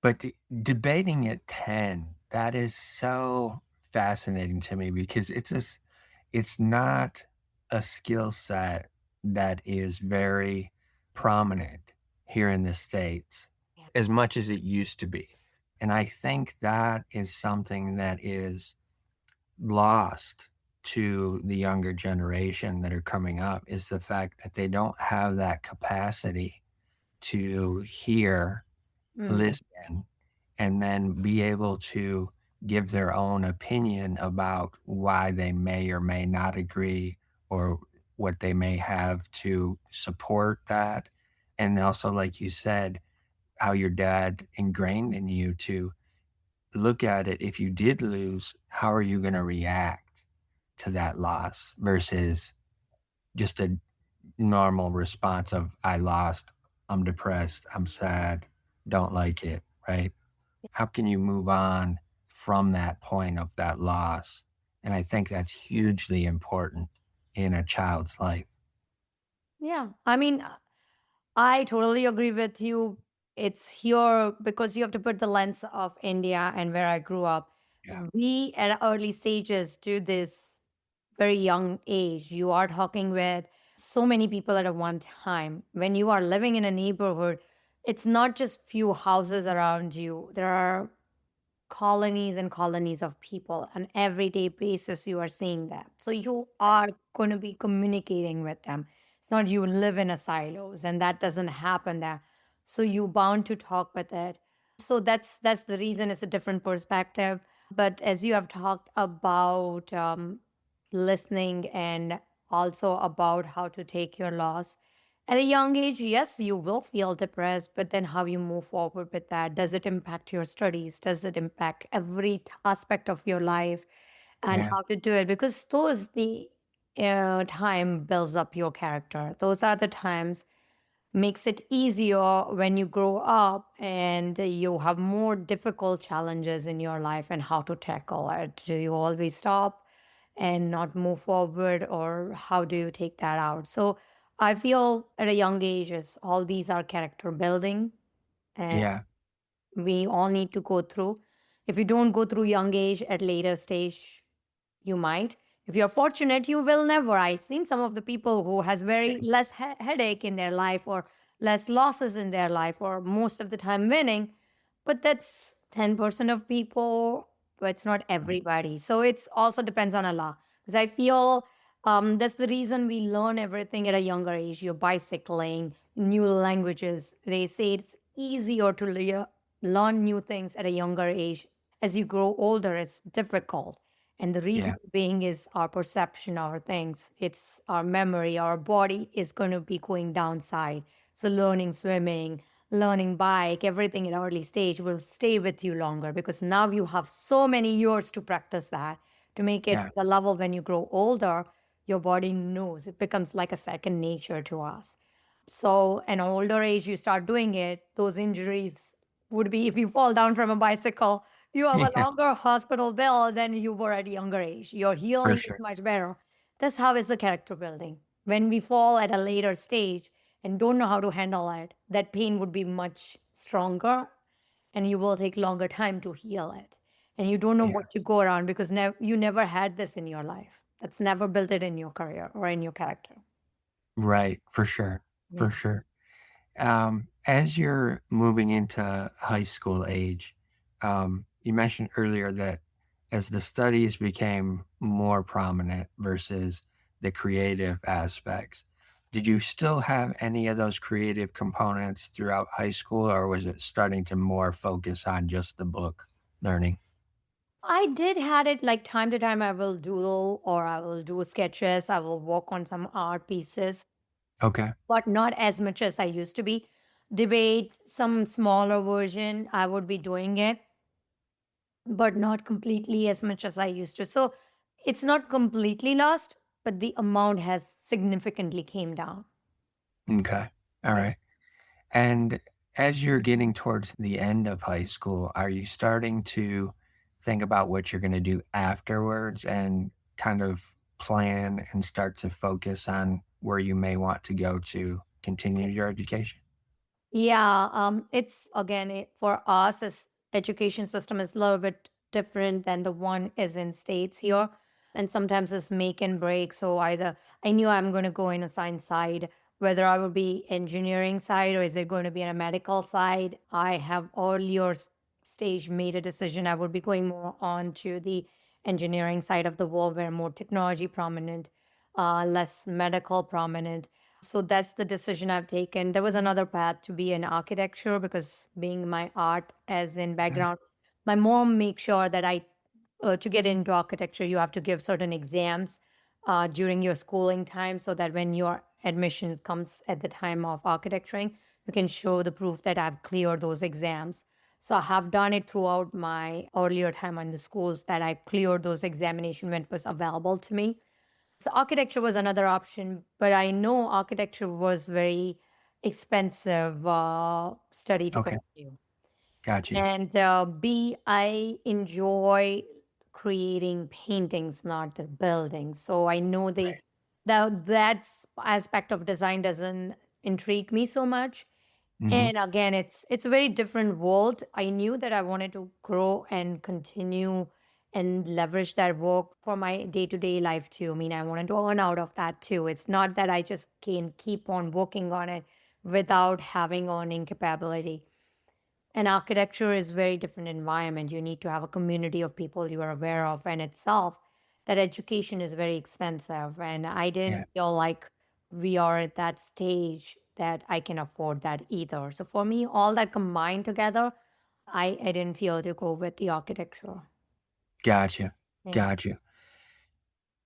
But debating at 10, that is so fascinating to me because it's not a skill set that is very prominent here in the States Yeah. as much as it used to be. And I think that is something that is lost to the younger generation that are coming up is the fact that they don't have that capacity to hear, Mm. listen, and then be able to give their own opinion about why they may or may not agree or what they may have to support that. And also, like you said, how your dad ingrained in you to look at it. If you did lose, how are you going to react to that loss versus just a normal response of, I lost, I'm depressed, I'm sad, don't like it, right? How can you move on from that point of that loss? And I think that's hugely important in a child's life. Yeah. I mean, I totally agree with you. It's here because you have to put the lens of India and where I grew up. Yeah. We at early stages do this very young age. You are talking with so many people at a one time. When you are living in a neighborhood, it's not just few houses around you. There are colonies and colonies of people on everyday basis you are seeing them, so you are going to be communicating with them. It's not you live in a silos and that doesn't happen there, so you bound to talk with it. So that's the reason it's a different perspective. But as you have talked about listening and also about how to take your loss at a young age, yes, you will feel depressed, but then how you move forward with that? Does it impact your studies? Does it impact every aspect of your life and Yeah. how to do it? Because those the time builds up your character. Those are the times makes it easier when you grow up and you have more difficult challenges in your life and how to tackle it. Do you always stop and not move forward, or how do you take that out? So I feel at a young age is all these are character building, and Yeah. we all need to go through. If you don't go through young age, at later stage you might. If you're fortunate, you will never. I've seen some of the people who has very less headache in their life, or less losses in their life, or most of the time winning. But that's 10% of people, but it's not Right. everybody. So it's also depends on Allah. Because I feel that's the reason we learn everything at a younger age. You're bicycling, new languages. They say it's easier to learn new things at a younger age. As you grow older, it's difficult. And the reason Yeah. being is our perception, our things. It's our memory, our body is going to be going downside. So learning swimming, learning bike, everything at early stage will stay with you longer because now you have so many years to practice that to make it Yeah. the level when you grow older, your body knows it becomes like a second nature to us. So, an older age, you start doing it, those injuries would be if you fall down from a bicycle, you have a Yeah. longer hospital bill than you were at a younger age. Your For healing is sure. much better. That's how is the character building. When we fall at a later stage and don't know how to handle it, that pain would be much stronger and you will take longer time to heal it. And you don't know Yeah. what you go around because you never had this in your life. That's never built it in your career or in your character. Right. For sure. For Yeah. sure. As you're moving into high school age, you mentioned earlier that as the studies became more prominent versus the creative aspects, did you still have any of those creative components throughout high school, or was it starting to more focus on just the book learning? I did had it like time to time I will doodle or I will do sketches, I will work on some art pieces, Okay. but not as much as I used to be. Debate, some smaller version, I would be doing it, but not completely as much as I used to. So it's not completely lost, but the amount has significantly came down. Okay. All Yeah. right. And as you're getting towards the end of high school, are you starting to think about what you're going to do afterwards and kind of plan and start to focus on where you may want to go to continue your education? Yeah, it's again for us as education system is a little bit different than the one is in states here, and sometimes it's make and break. So either I knew I'm going to go in a science side, whether I would be engineering side or is it going to be in a medical side. I have earlier stage made a decision I would be going more on to the engineering side of the world, where more technology prominent, less medical prominent. So that's the decision I've taken. There was another path to be in architecture because being my art as in Okay. background, my mom makes sure that to get into architecture, you have to give certain exams during your schooling time so that when your admission comes at the time of architecturing, you can show the proof that I've cleared those exams. So I have done it throughout my earlier time in the schools that I cleared those examination when it was available to me. So architecture was another option, but I know architecture was very expensive study to Okay. continue. Got you. And B, I enjoy creating paintings, not the buildings. So I know Right. that aspect of design doesn't intrigue me so much. Hmm. And again, it's a very different world. I knew that I wanted to grow and continue and leverage that work for my day-to-day life too. I mean, I wanted to earn out of that too. It's not that I just can keep on working on it without having earning capability. And architecture is very different environment. You need to have a community of people you are aware of, and itself that education is very expensive. And I Yeah. didn't feel like we are at that stage that I can afford that either. So for me, all that combined together, I didn't feel to go with the architecture. Gotcha. Yeah. Gotcha.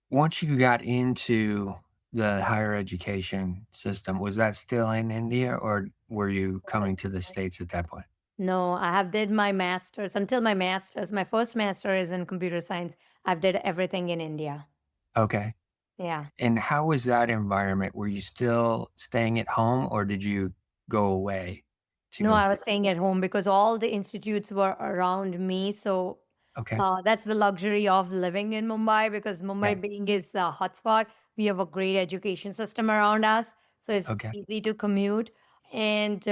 Once you got into the higher education system, was that still in India or were you coming to the States at that point? No, I have did my master's until my master's. My first master is in computer science. I've did everything in India. Okay. Yeah. And how was that environment? Were you still staying at home or did you go away to No, go I through? was staying at home because all the institutes were around me. So Okay. that's the luxury of living in Mumbai because Yeah. Mumbai being is a hotspot, we have a great education system around us. So it's Okay. easy to commute. And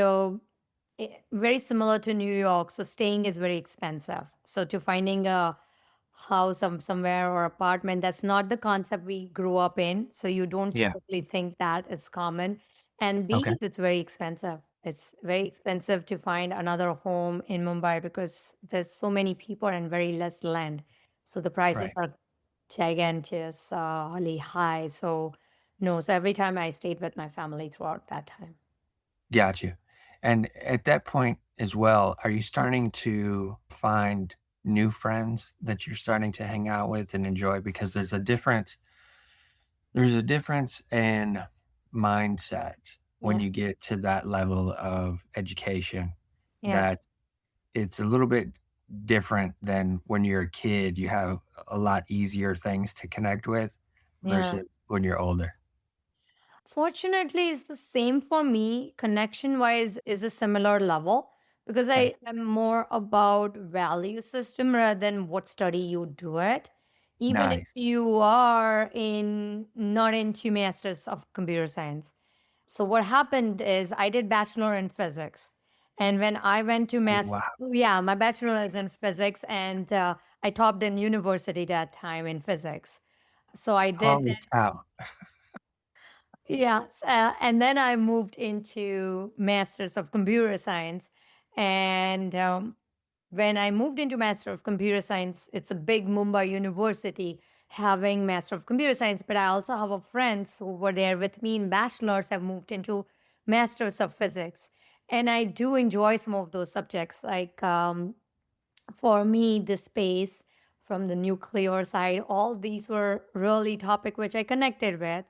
very similar to New York. So staying is very expensive. So to finding a house somewhere or apartment, that's not the concept we grew up in. So you don't Yeah. typically think that is common. And Okay. B, it's very expensive. It's very expensive to find another home in Mumbai because there's so many people and very less land. So the prices Right. are gigantously high. So no, so every time I stayed with my family throughout that time. Gotcha. And at that point as well, are you starting to find new friends that you're starting to hang out with and enjoy? Because there's a difference in mindset when Yeah. you get to that level of education Yes. that it's a little bit different than when you're a kid. You have a lot easier things to connect with Yeah. versus when you're older. Fortunately, it's the same for me. Connection wise is a similar level because Okay. I am more about value system rather than what study you do it. Even if Nice. you are in not into masters of computer science. So what happened is I did bachelor in physics. And when I went to Wow. yeah, my bachelor is in physics and I topped in university that time in physics. So I did. Holy cow. Yes, and then I moved into Masters of Computer Science, and when I moved into Master of Computer Science, it's a big Mumbai university having Master of Computer Science. But I also have a friends who were there with me in bachelors have moved into Masters of Physics, and I do enjoy some of those subjects like for me, the space from the nuclear side, all these were really topic which I connected with.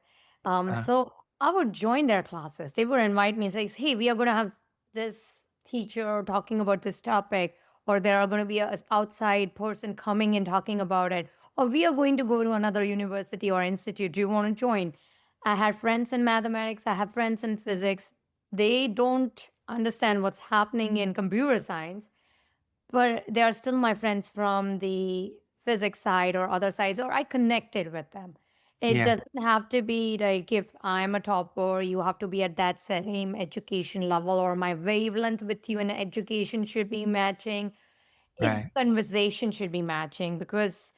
Uh, So I would join their classes. They would invite me and say, "Hey, we are going to have this teacher talking about this topic, or there are going to be a outside person coming and talking about it, or we are going to go to another university or institute. Do you want to join?" I had friends in mathematics. I have friends in physics. They don't understand what's happening in computer science, but they are still my friends from the physics side or other sides, or I connected with them. It yeah. doesn't have to be like if I'm a topper, you have to be at that same education level, or my wavelength with you in education should be matching. It's Right. conversation should be matching because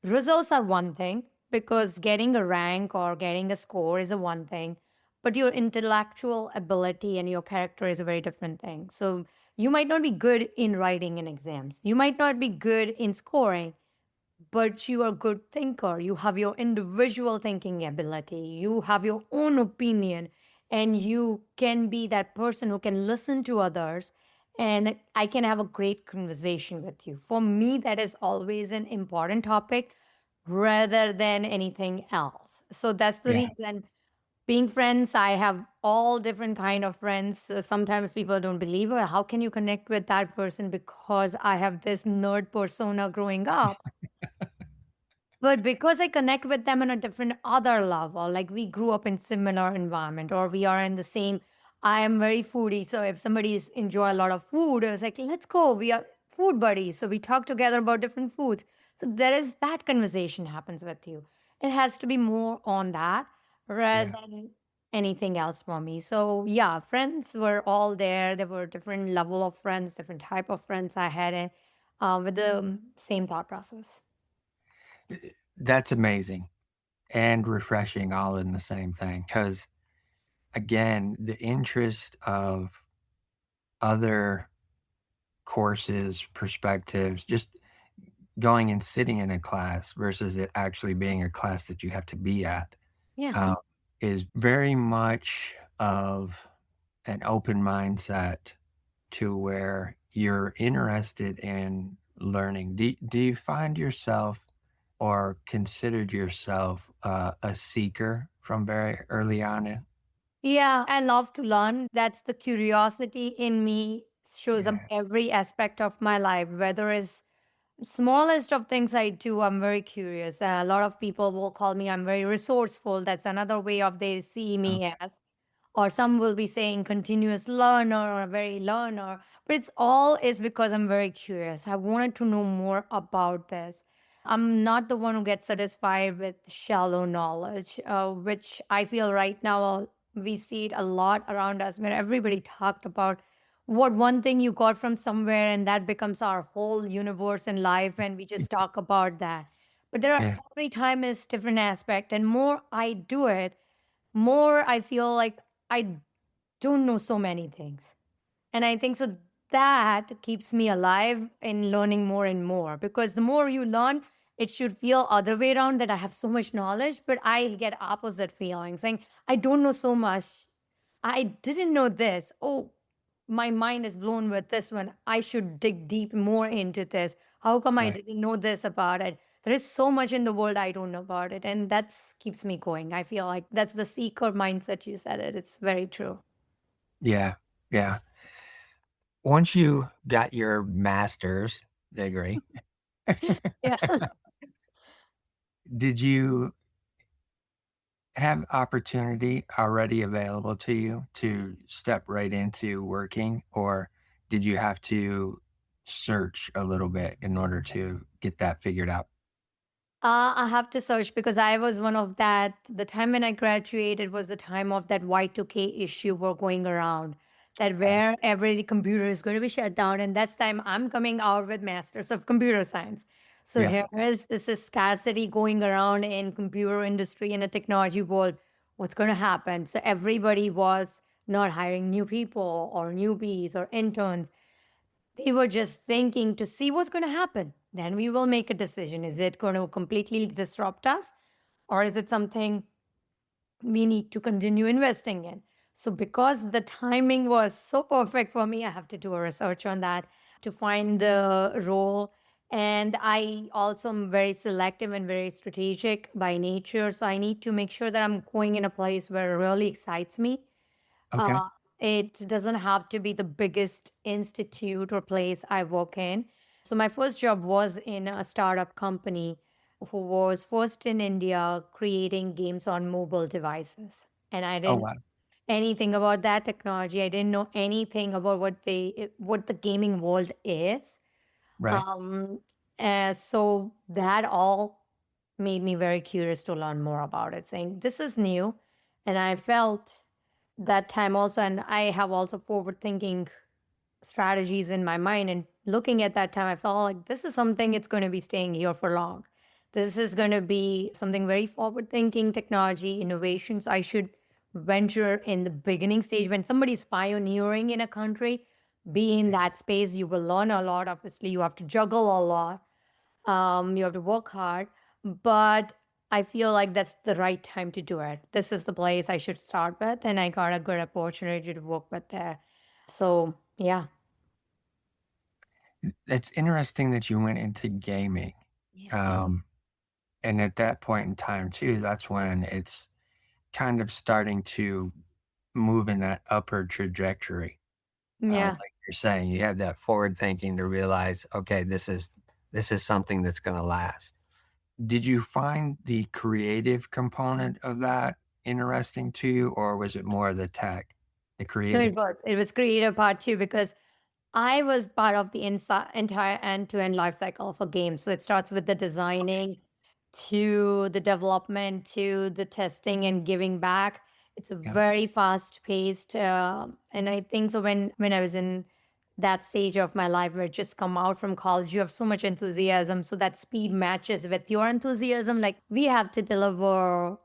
results are one thing, because getting a rank or getting a score is a one thing, but your intellectual ability and your character is a very different thing. So you might not be good in writing in exams. You might not be good in scoring, but you are a good thinker. You have your individual thinking ability. You have your own opinion, and you can be that person who can listen to others. And I can have a great conversation with you. For me, that is always an important topic rather than anything else. So that's the Yeah. reason. Being friends, I have all different kind of friends. Sometimes people don't believe, "Well, how can you connect with that person?" Because I have this nerd persona growing up, but because I connect with them on a different other level, like we grew up in similar environment or we are in the same, I am very foodie. So if somebody's enjoy a lot of food, I was like, let's go. We are food buddies. So we talk together about different foods. So there is that conversation happens with you. It has to be more on that rather Yeah. than anything else for me. So yeah, friends were all there. There were different level of friends, different type of friends I had with the same thought process. That's amazing and refreshing all in the same thing. Because again, the interest of other courses, perspectives, just going and sitting in a class versus it actually being a class that you have to be at, Yeah. um, is very much of an open mindset to where you're interested in learning. Do you find yourself or considered yourself a seeker from very early on in? Yeah, I love to learn. That's the curiosity in me shows up Yeah. every aspect of my life, whether it's smallest of things I do. I'm very curious. A lot of people will call me I'm very resourceful. That's another way of they see me Okay. as. Or some will be saying continuous learner or very learner. But it's all is because I'm very curious. I wanted to know more about this. I'm not the one who gets satisfied with shallow knowledge, which I feel right now we see it a lot around us where everybody talked about what one thing you got from somewhere and that becomes our whole universe in life and we just talk about that. But there are Yeah. every time is different aspect and more I do it, more I feel like I don't know so many things. And I think so that keeps me alive in learning more and more because the more you learn, it should feel other way around that I have so much knowledge, but I get opposite feelings saying, I don't know so much. I didn't know this. Oh, my mind is blown with this one. I should dig deep more into this. How come I Right. didn't know this about it? There is so much in the world I don't know about it. And that keeps me going. I feel like that's the seeker mindset you said it. It's very true. Yeah. Yeah. Once you got your master's degree, Yeah. did you have opportunity already available to you to step right into working, or did you have to search a little bit in order to get that figured out? I have to search because I was one of that. The time when I graduated was the time of that Y2K issue were going around, that Okay. where every computer is going to be shut down. And that's time I'm coming out with Masters of Computer Science. So Yeah. here is this is scarcity going around in computer industry and the technology world. What's going to happen? So everybody was not hiring new people or newbies or interns. They were just thinking to see what's going to happen. Then we will make a decision. Is it going to completely disrupt us? Or is it something we need to continue investing in? So, because the timing was so perfect for me, I have to do a research on that to find the role. And I also am very selective and very strategic by nature. So, I need to make sure that I'm going in a place where it really excites me. Okay. uh, it doesn't have to be the biggest institute or place I work in. So, my first job was in a startup company who was first in India creating games on mobile devices. And I Oh, didn't wow. know anything about that technology. I didn't know anything about what the gaming world is. Right. Um, so that all made me very curious to learn more about it, saying this is new. And I felt that time also, and I have also forward thinking strategies in my mind. And looking at that time, I felt like this is something it's going to be staying here for long. This is going to be something very forward thinking technology, innovations. I should venture in the beginning stage when somebody's pioneering in a country, be in that space. You will learn a lot. Obviously, you have to juggle a lot, you have to work hard, but I feel like that's the right time to do it. This is the place I should start with, and I got a good opportunity to work with there. So, yeah. It's interesting that you went into gaming. Yeah. Um, and at that point in time, too, that's when it's kind of starting to move in that upward trajectory. Yeah. Like you're saying, you had that forward thinking to realize, okay, this is something that's going to last. Did you find the creative component of that interesting to you, or was it more the tech, the No, creative? it was. It was creative part too because I was part of the entire end-to-end life cycle of a game. So it starts with the designing to the development to the testing and giving back. It's a Yeah. very fast-paced, and I think so. When I was in that stage of my life where I just come out from college, you have so much enthusiasm, so that speed matches with your enthusiasm. Like we have to deliver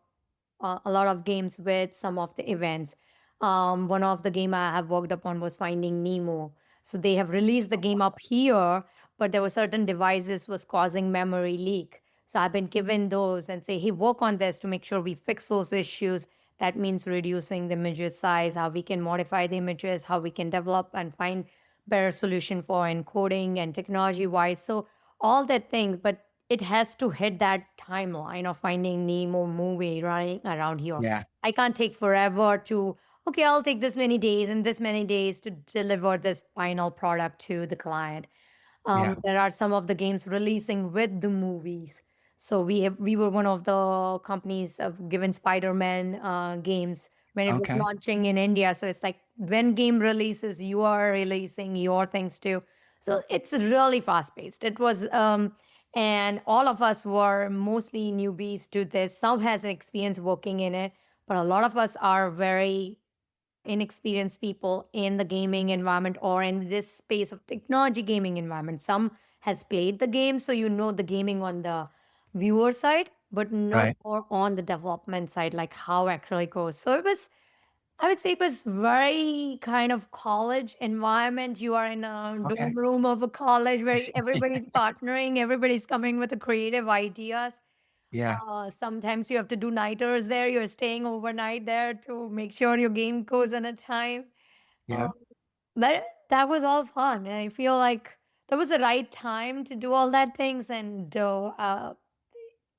a lot of games with some of the events. One of the game I have worked upon was Finding Nemo. So they have released the game up here, but there were certain devices was causing memory leak. So I've been given those and say, hey, work on this to make sure we fix those issues. That means reducing the images size, how we can modify the images, how we can develop and find better solution for encoding and technology wise. So all that thing, but it has to hit that timeline of finding Nemo movie running around here. Yeah. I can't take forever to, okay, I'll take this many days and this many days to deliver this final product to the client. Yeah. There are some of the games releasing with the movies. So we were one of the companies of given Spider-Man games when it was Okay. launching in India. So it's like when game releases, you are releasing your things too. So it's really fast paced. It was and all of us were mostly newbies to this. Some has an experience working in it, but a lot of us are very inexperienced people in the gaming environment or in this space of technology gaming environment. Some has played the game, so you know the gaming on the viewer side, but not Right. more on the development side, like how actually goes. So it was, I would say it was very kind of college environment. You are in a dorm Okay. room of a college where everybody's partnering, everybody's coming with the creative ideas. Yeah. Sometimes you have to do nighters there. You're staying overnight there to make sure your game goes on a time. Uh, Yeah. that was all fun, and I feel like that was the right time to do all that things. And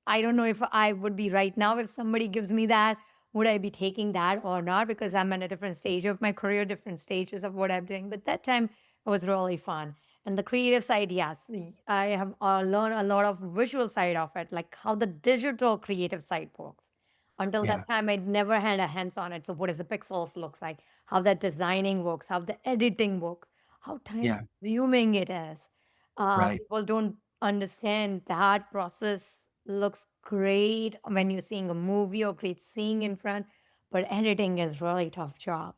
I don't know if I would be right now if somebody gives me that. Would I be taking that or not? Because I'm in a different stage of my career, different stages of what I'm doing. But that time it was really fun. And the creative side, yes, I have learned a lot of visual side of it, like how the digital creative side works. Until Yeah. that time, I'd never had a hands on it. So, what does the pixels looks like? How that designing works? How the editing works? How time Yeah. consuming it is? Right. People don't understand that process looks great when you're seeing a movie or great seeing in front, but editing is really tough job.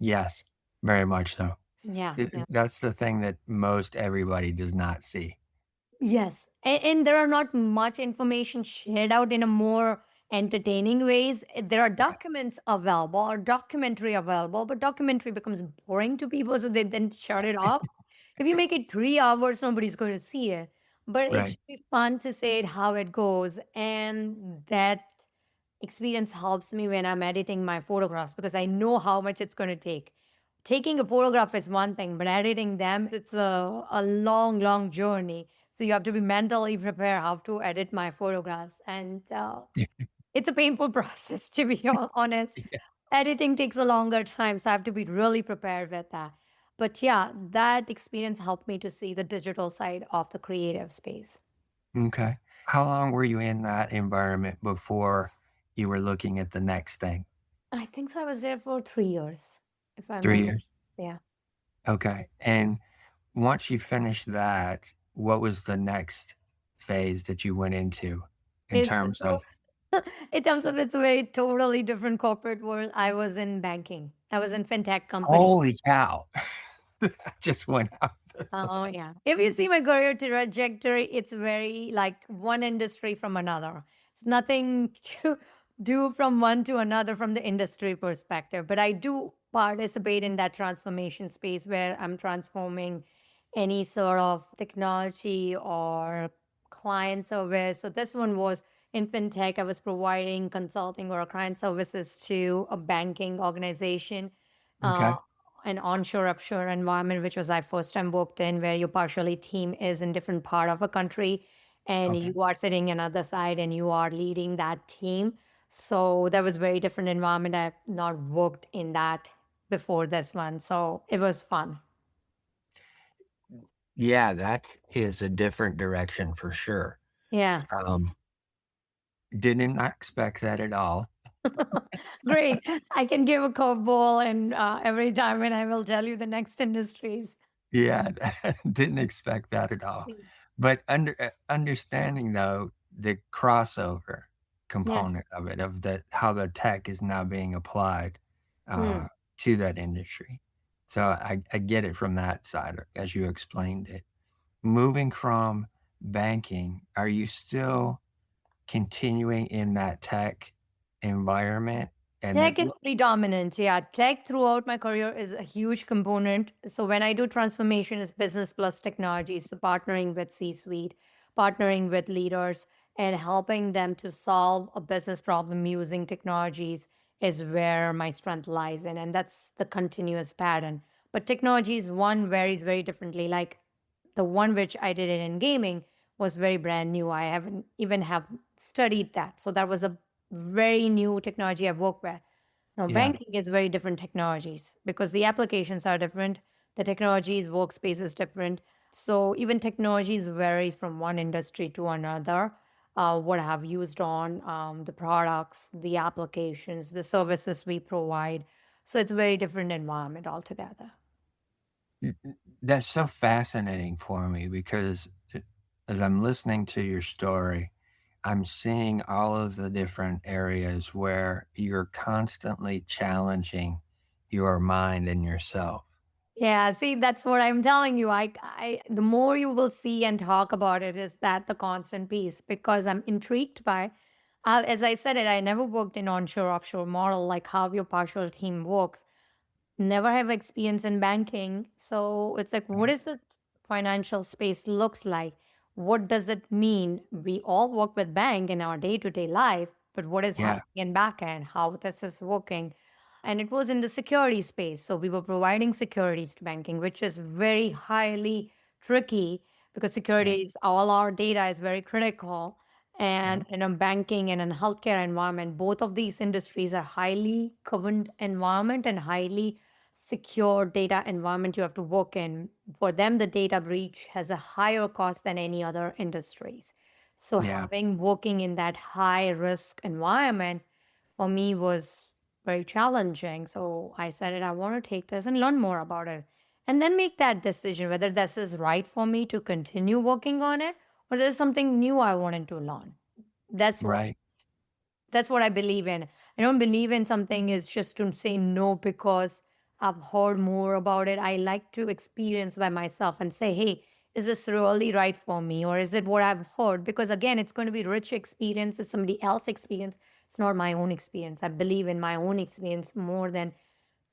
Yes. Very much so. Yeah, yeah. That's the thing that most everybody does not see. Yes. And there are not much information shared out in a more entertaining ways. There are Yeah. documents available or documentary available, but documentary becomes boring to people, so they then shut it off. If you make it 3 hours, nobody's going to see it. But it Right. should be fun to say it how it goes. And that experience helps me when I'm editing my photographs because I know how much it's going to take. Taking a photograph is one thing, but editing them, it's a long, long journey. So you have to be mentally prepared how to edit my photographs. And it's a painful process, to be honest. Yeah. Editing takes a longer time. So I have to be really prepared with that. But yeah, that experience helped me to see the digital side of the creative space. Okay. How long were you in that environment before you were looking at the next thing? I think so. I was there for 3 years, if I 3 remember. years. Yeah. Okay. And once you finished that, what was the next phase that you went into in It's terms of in terms of it's a very totally different corporate world. I was in banking. I was in fintech company. holy cow, just went out. Oh yeah. If you see my career trajectory, it's very like one industry from another. It's nothing to do from one to another from the industry perspective. But I do participate in that transformation space where I'm transforming any sort of technology or client service. So this one was in fintech. I was providing consulting or client services to a banking organization. Uh, Okay. an onshore offshore environment, which was I first time worked in, where your partially team is in different part of a country, and Okay. you are sitting another side and you are leading that team. So that was very different environment. I've not worked in that before this one, so it was fun. Yeah, that is a different direction for sure. Yeah. Um, didn't expect that at all. Great. I can give a curveball and every time, and I will tell you the next industries. Yeah, didn't expect that at all. Mm. But understanding though the crossover Yeah. component of it, of the how the tech is now being applied Mm. to that industry. So I get it from that side as you explained it. Moving from banking, are you still continuing in that tech environment? And Tech is predominant. Yeah. Tech throughout my career is a huge component. So when I do transformation, it's business plus technology. So partnering with C suite, partnering with leaders, and helping them to solve a business problem using technologies is where my strength lies in. And that's the continuous pattern. but technologies, one varies very differently. Like the one which I did it in gaming was very brand new. I haven't even have studied that. So that was a very new technology I've worked with. Now, Yeah. banking is very different technologies because the applications are different, the technologies, workspace is different. So even technologies varies from one industry to another. What I have used on the products, the applications, the services we provide. So it's a very different environment altogether. That's so fascinating for me because as I'm listening to your story, I'm seeing all of the different areas where you're constantly challenging your mind and yourself. Yeah, see, that's what I'm telling you. The more you will see and talk about it, is that the constant piece because I'm intrigued by, as I said it, I never worked in onshore offshore model like how your partial team works. Never have experience in banking, so it's like, what is the financial space looks like? What does it mean? We all work with bank in our day to day life, but what is Yeah, happening in back end? How this is working? And it was in the security space. So we were providing securities to banking, which is very highly tricky because yeah, security is all our data is very critical. yeah, And in a banking and in healthcare environment, both of these industries are highly governed environment and highly secure data environment you have to work in. For them, the data breach has a higher cost than any other industries. So yeah. having working in that high risk environment for me was very challenging. So I said it, I want to take this and learn more about it. And then make that decision whether this is right for me to continue working on it or there's something new I wanted to learn. That's what Right. that's what I believe in. I don't believe in something is just to say no because I've heard more about it. I like to experience by myself and say, hey, is this really right for me? Or is it what I've heard? Because again, it's going to be rich experience. It's somebody else's experience. It's not my own experience. I believe in my own experience more than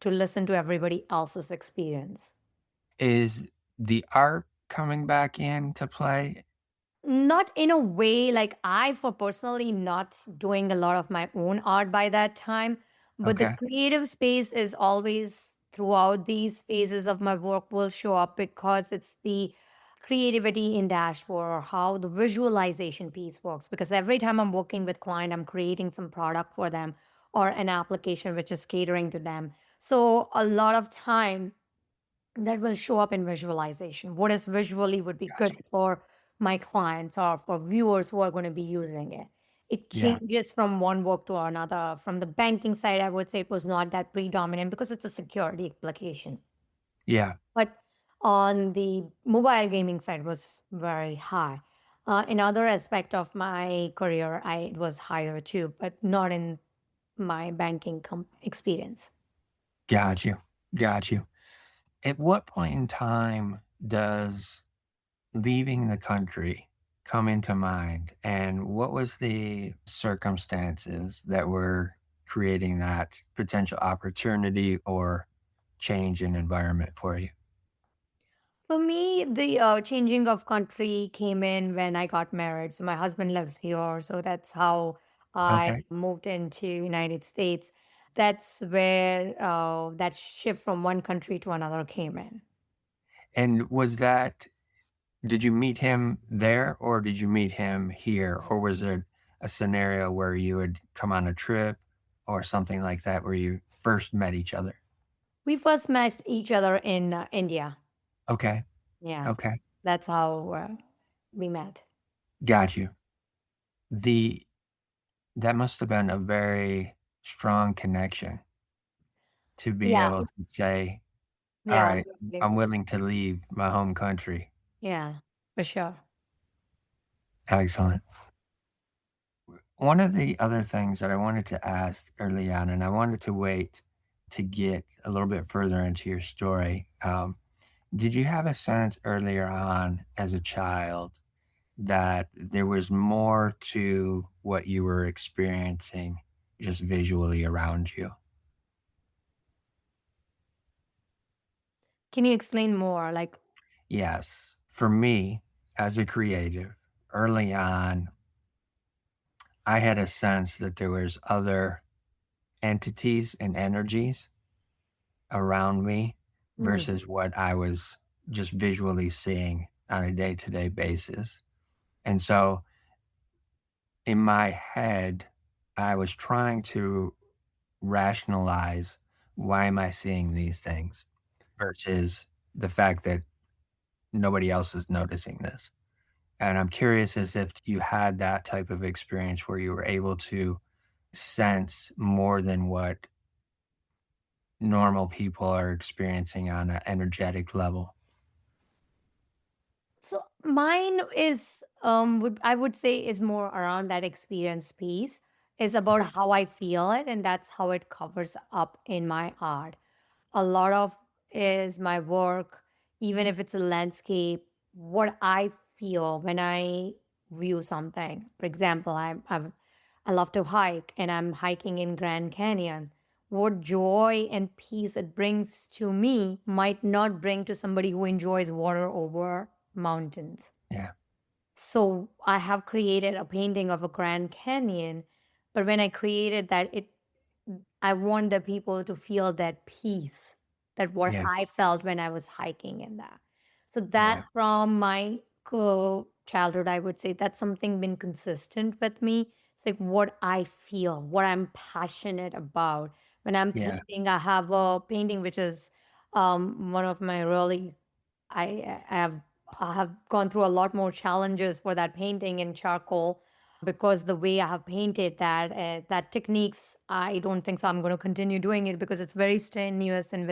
to listen to everybody else's experience. Is the art coming back into play? Not in a way like I, for personally, not doing a lot of my own art by that time, but the Okay. creative space is always throughout these phases of my work will show up because it's the creativity in dashboard or how the visualization piece works. Because every time I'm working with client, I'm creating some product for them or an application which is catering to them. So a lot of time that will show up in visualization. What is visually would be good Gotcha. for my clients or for viewers who are going to be using it. It Yeah, changes from one work to another. From the banking side, I would say it was not that predominant because it's a security application. yeah. But on the mobile gaming side was very high. In other aspect of my career, it was higher too, but not in my banking experience. Got you. Got you. At what point in time does leaving the country come into mind, and what was the circumstances that were creating that potential opportunity or change in environment for you? For me, the changing of country came in when I got married. So my husband lives here, so that's how I Okay. moved into United States. That's where that shift from one country to another came in. And was that did you meet him there or did you meet him here? Or was it a scenario where you would come on a trip or something like that where you first met each other? We first met each other in India. Okay. Yeah, Okay. that's how we met. Got you. The That must have been a very strong connection to be Yeah, able to say, "All yeah, right, I'm willing to leave my home country." yeah, for sure. Excellent. One of the other things that I wanted to ask early on, and I wanted to wait to get a little bit further into your story. Did you have a sense earlier on as a child that there was more to what you were experiencing just visually around you? Can you explain more? Like, Yes. For me, as a creative, early on, I had a sense that there was other entities and energies around me Mm. versus what I was just visually seeing on a day-to-day basis. And so in my head, I was trying to rationalize, why am I seeing these things versus the fact that nobody else is noticing this. And I'm curious as if you had that type of experience where you were able to sense more than what normal people are experiencing on an energetic level. So mine is would I would say is more around that experience piece, is about Okay. how I feel it, and that's how it covers up in my art. A lot of is my work, even if it's a landscape, what I feel when I view something. For example, I love to hike and I'm hiking in Grand Canyon. What joy and peace it brings to me might not bring to somebody who enjoys water over mountains. Yeah. So I have created a painting of a Grand Canyon, but when I created that, it I want the people to feel that peace, that what Yeah. I felt when I was hiking in that. So that Yeah. from my childhood, I would say that's something been consistent with me. It's like what I feel, what I'm passionate about. When I'm Yeah. painting, I have a painting which is one of my really I have gone through a lot more challenges for that painting in charcoal because the way I have painted that techniques, I don't think so. I'm going to continue doing it because it's very strenuous and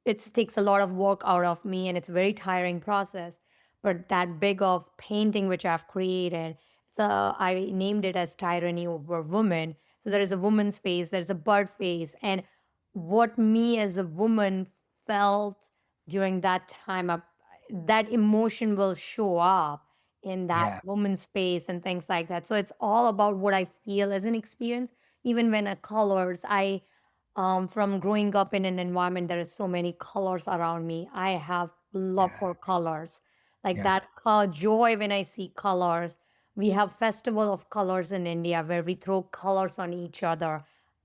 it takes a lot of work out of me and it's a very tiring process. But that big of painting which I've created, so I named it as Tyranny Over Woman. So there is a woman's face, there's a bird face, and what me as a woman felt during that time, that emotion will show up in that Yeah. woman's face and things like that. So it's all about what I feel as an experience. Even when I colors, I from growing up in an environment there is so many colors around me. I have love for Yes. colors, like Yeah. that joy when I see colors. We have festival of colors in India where we throw colors on each other.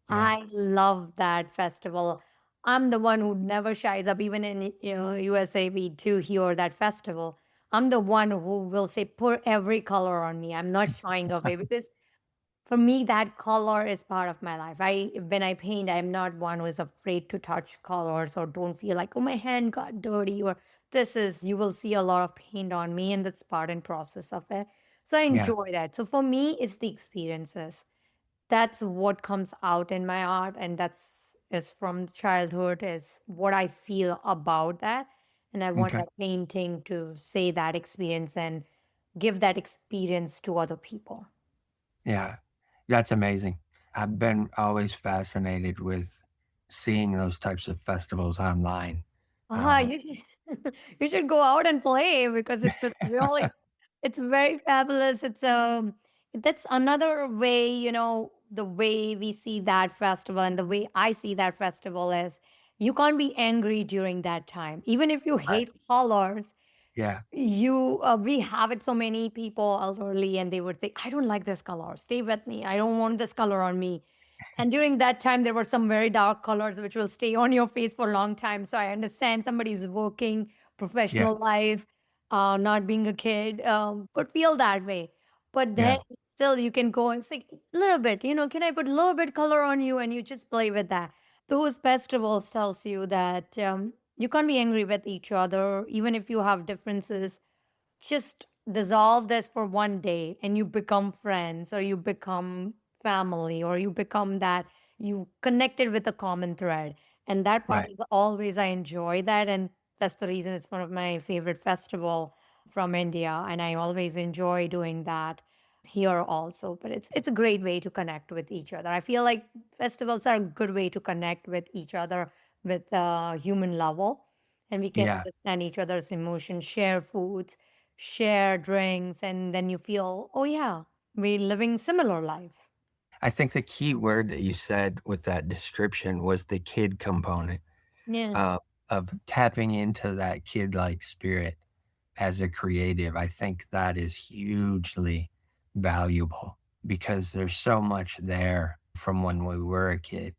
Yeah. I love that festival. I'm the one who never shies up. Even in USA, we do hear that festival. I'm the one who will say, "Put every color on me." I'm not shying away because for me, that color is part of my life. When I paint, I'm not one who is afraid to touch colors or don't feel like, oh, my hand got dirty or this is. You will see a lot of paint on me, and that's part and process of it. So I Yeah. enjoy that. So for me, it's the experiences. That's what comes out in my art, and that's is from childhood is what I feel about that, and I want Okay. that painting to say that experience and give that experience to other people. Yeah. That's amazing. I've been always fascinated with seeing those types of festivals online. Ah, Um, you should you should go out and play because it's a really it's very fabulous. It's that's another way, the way we see that festival and the way I see that festival is you can't be angry during that time. Even if you right. hate colors, Yeah. we have it so many people elderly and they would say, I don't like this color. Stay with me. I don't want this color on me. And during that time, there were some very dark colors which will stay on your face for a long time. So I understand somebody's working, Yeah. professional life, not being a kid, could feel that way. But then Yeah. still, you can go and say, a little bit, can I put a little bit color on you? And you just play with that. Those festivals tells you that you can't be angry with each other, even if you have differences. Just dissolve this for one day and you become friends or you become family or you become that you connected with a common thread, and that part Right. is always I enjoy that, and that's the reason it's one of my favorite festival from India, and I always enjoy doing that here also. But it's a great way to connect with each other. I feel like festivals are a good way to connect with each other with a human level, and we can Yeah. understand each other's emotions, share foods, share drinks, and then you feel, oh yeah, we're living similar life. I think the key word that you said with that description was the kid component, Yeah. uh, of tapping into that kid-like spirit as a creative. I think that is hugely valuable because there's so much there from when we were a kid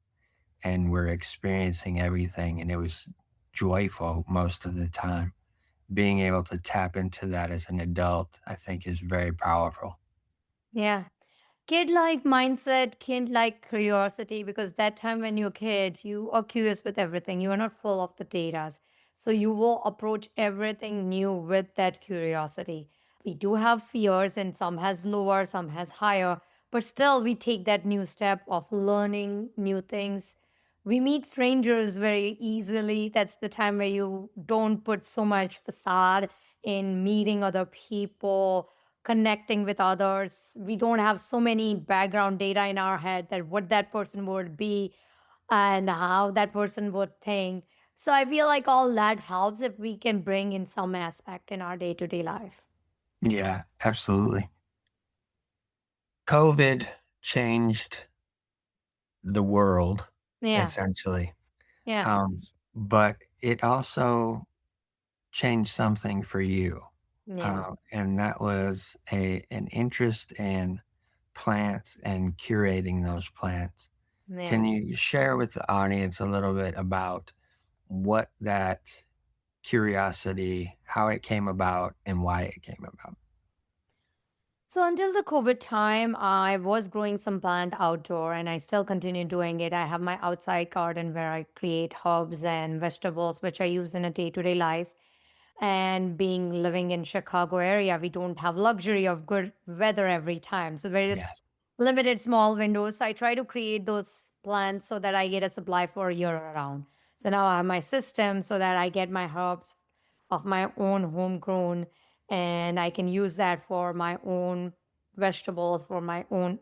and we're experiencing everything, and it was joyful most of the time. Being able to tap into that as an adult, I think, is very powerful. Yeah. Kid like mindset, kid like curiosity, because that time when you're a kid, you are curious with everything. You are not full of the data. So you will approach everything new with that curiosity. We do have fears, and some has lower, some has higher, but still we take that new step of learning new things. We meet strangers very easily. That's the time where you don't put so much facade in meeting other people, connecting with others. We don't have so many background data in our head that what that person would be and how that person would think. So I feel like all that helps if we can bring in some aspect in our day to day life. Yeah, absolutely. COVID changed the world Yeah. essentially. Yeah. Um, but it also changed something for you. Yeah. And that was an interest in plants and curating those plants. Yeah. Can you share with the audience a little bit about what that curiosity, how it came about, and why it came about? So until the COVID time, I was growing some plant outdoor and I still continue doing it. I have my outside garden where I create herbs and vegetables, which I use in a day to day life. And being living in Chicago area, we don't have luxury of good weather every time. So there is Yes. limited small windows. So I try to create those plants so that I get a supply for a year around. So now I have my system so that I get my herbs of my own homegrown, and I can use that for my own vegetables, for my own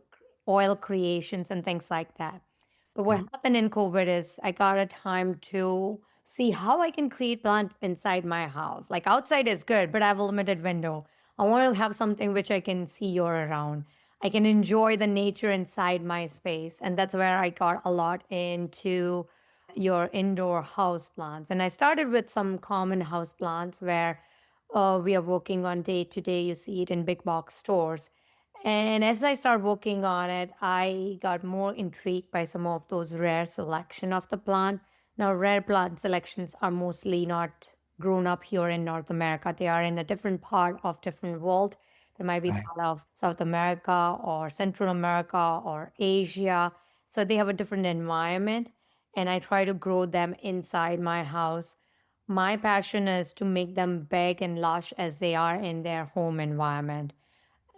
oil creations and things like that. But what Okay. happened in COVID is I got a time to see how I can create plants inside my house. Like outside is good, but I have a limited window. I want to have something which I can see year around. I can enjoy the nature inside my space. And that's where I got a lot into your indoor house plants. And I started with some common house plants where we are working on day to day. You see it in big box stores. And as I start working on it, I got more intrigued by some of those rare selection of the plant. Now, rare plant selections are mostly not grown up here in North America. They are in a different part of different world. They might be Right. part of South America or Central America or Asia. So they have a different environment. And I try to grow them inside my house. My passion is to make them big and lush as they are in their home environment.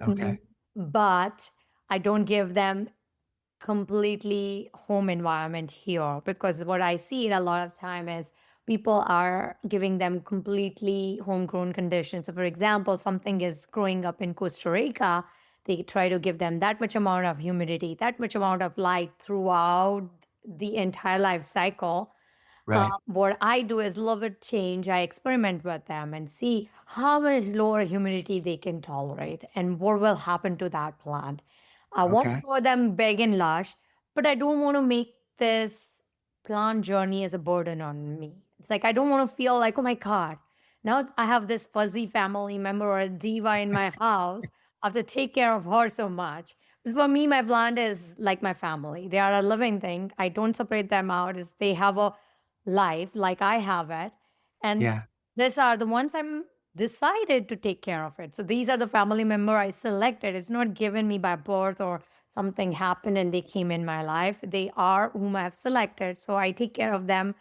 Okay. Mm, but I don't give them completely home environment here, because what I see a lot of time is people are giving them completely homegrown conditions. So for example, something is growing up in Costa Rica, they try to give them that much amount of humidity, that much amount of light throughout the entire life cycle. Right. What I do is love it change. I experiment with them and see how much lower humidity they can tolerate and what will happen to that plant. I want to Okay. grow them big and lush, but I don't want to make this plant journey as a burden on me. It's like I don't want to feel like, oh my God, now I have this fuzzy family member or a diva in my house. I have to take care of her so much. For me, my plant is like my family. They are a living thing. I don't separate them out. Is they have a life like I have it. And Yeah. these are the ones I'm decided to take care of it. So these are the family member I selected. It's not given me by birth or something happened and they came in my life. They are whom I have selected. So I take care of them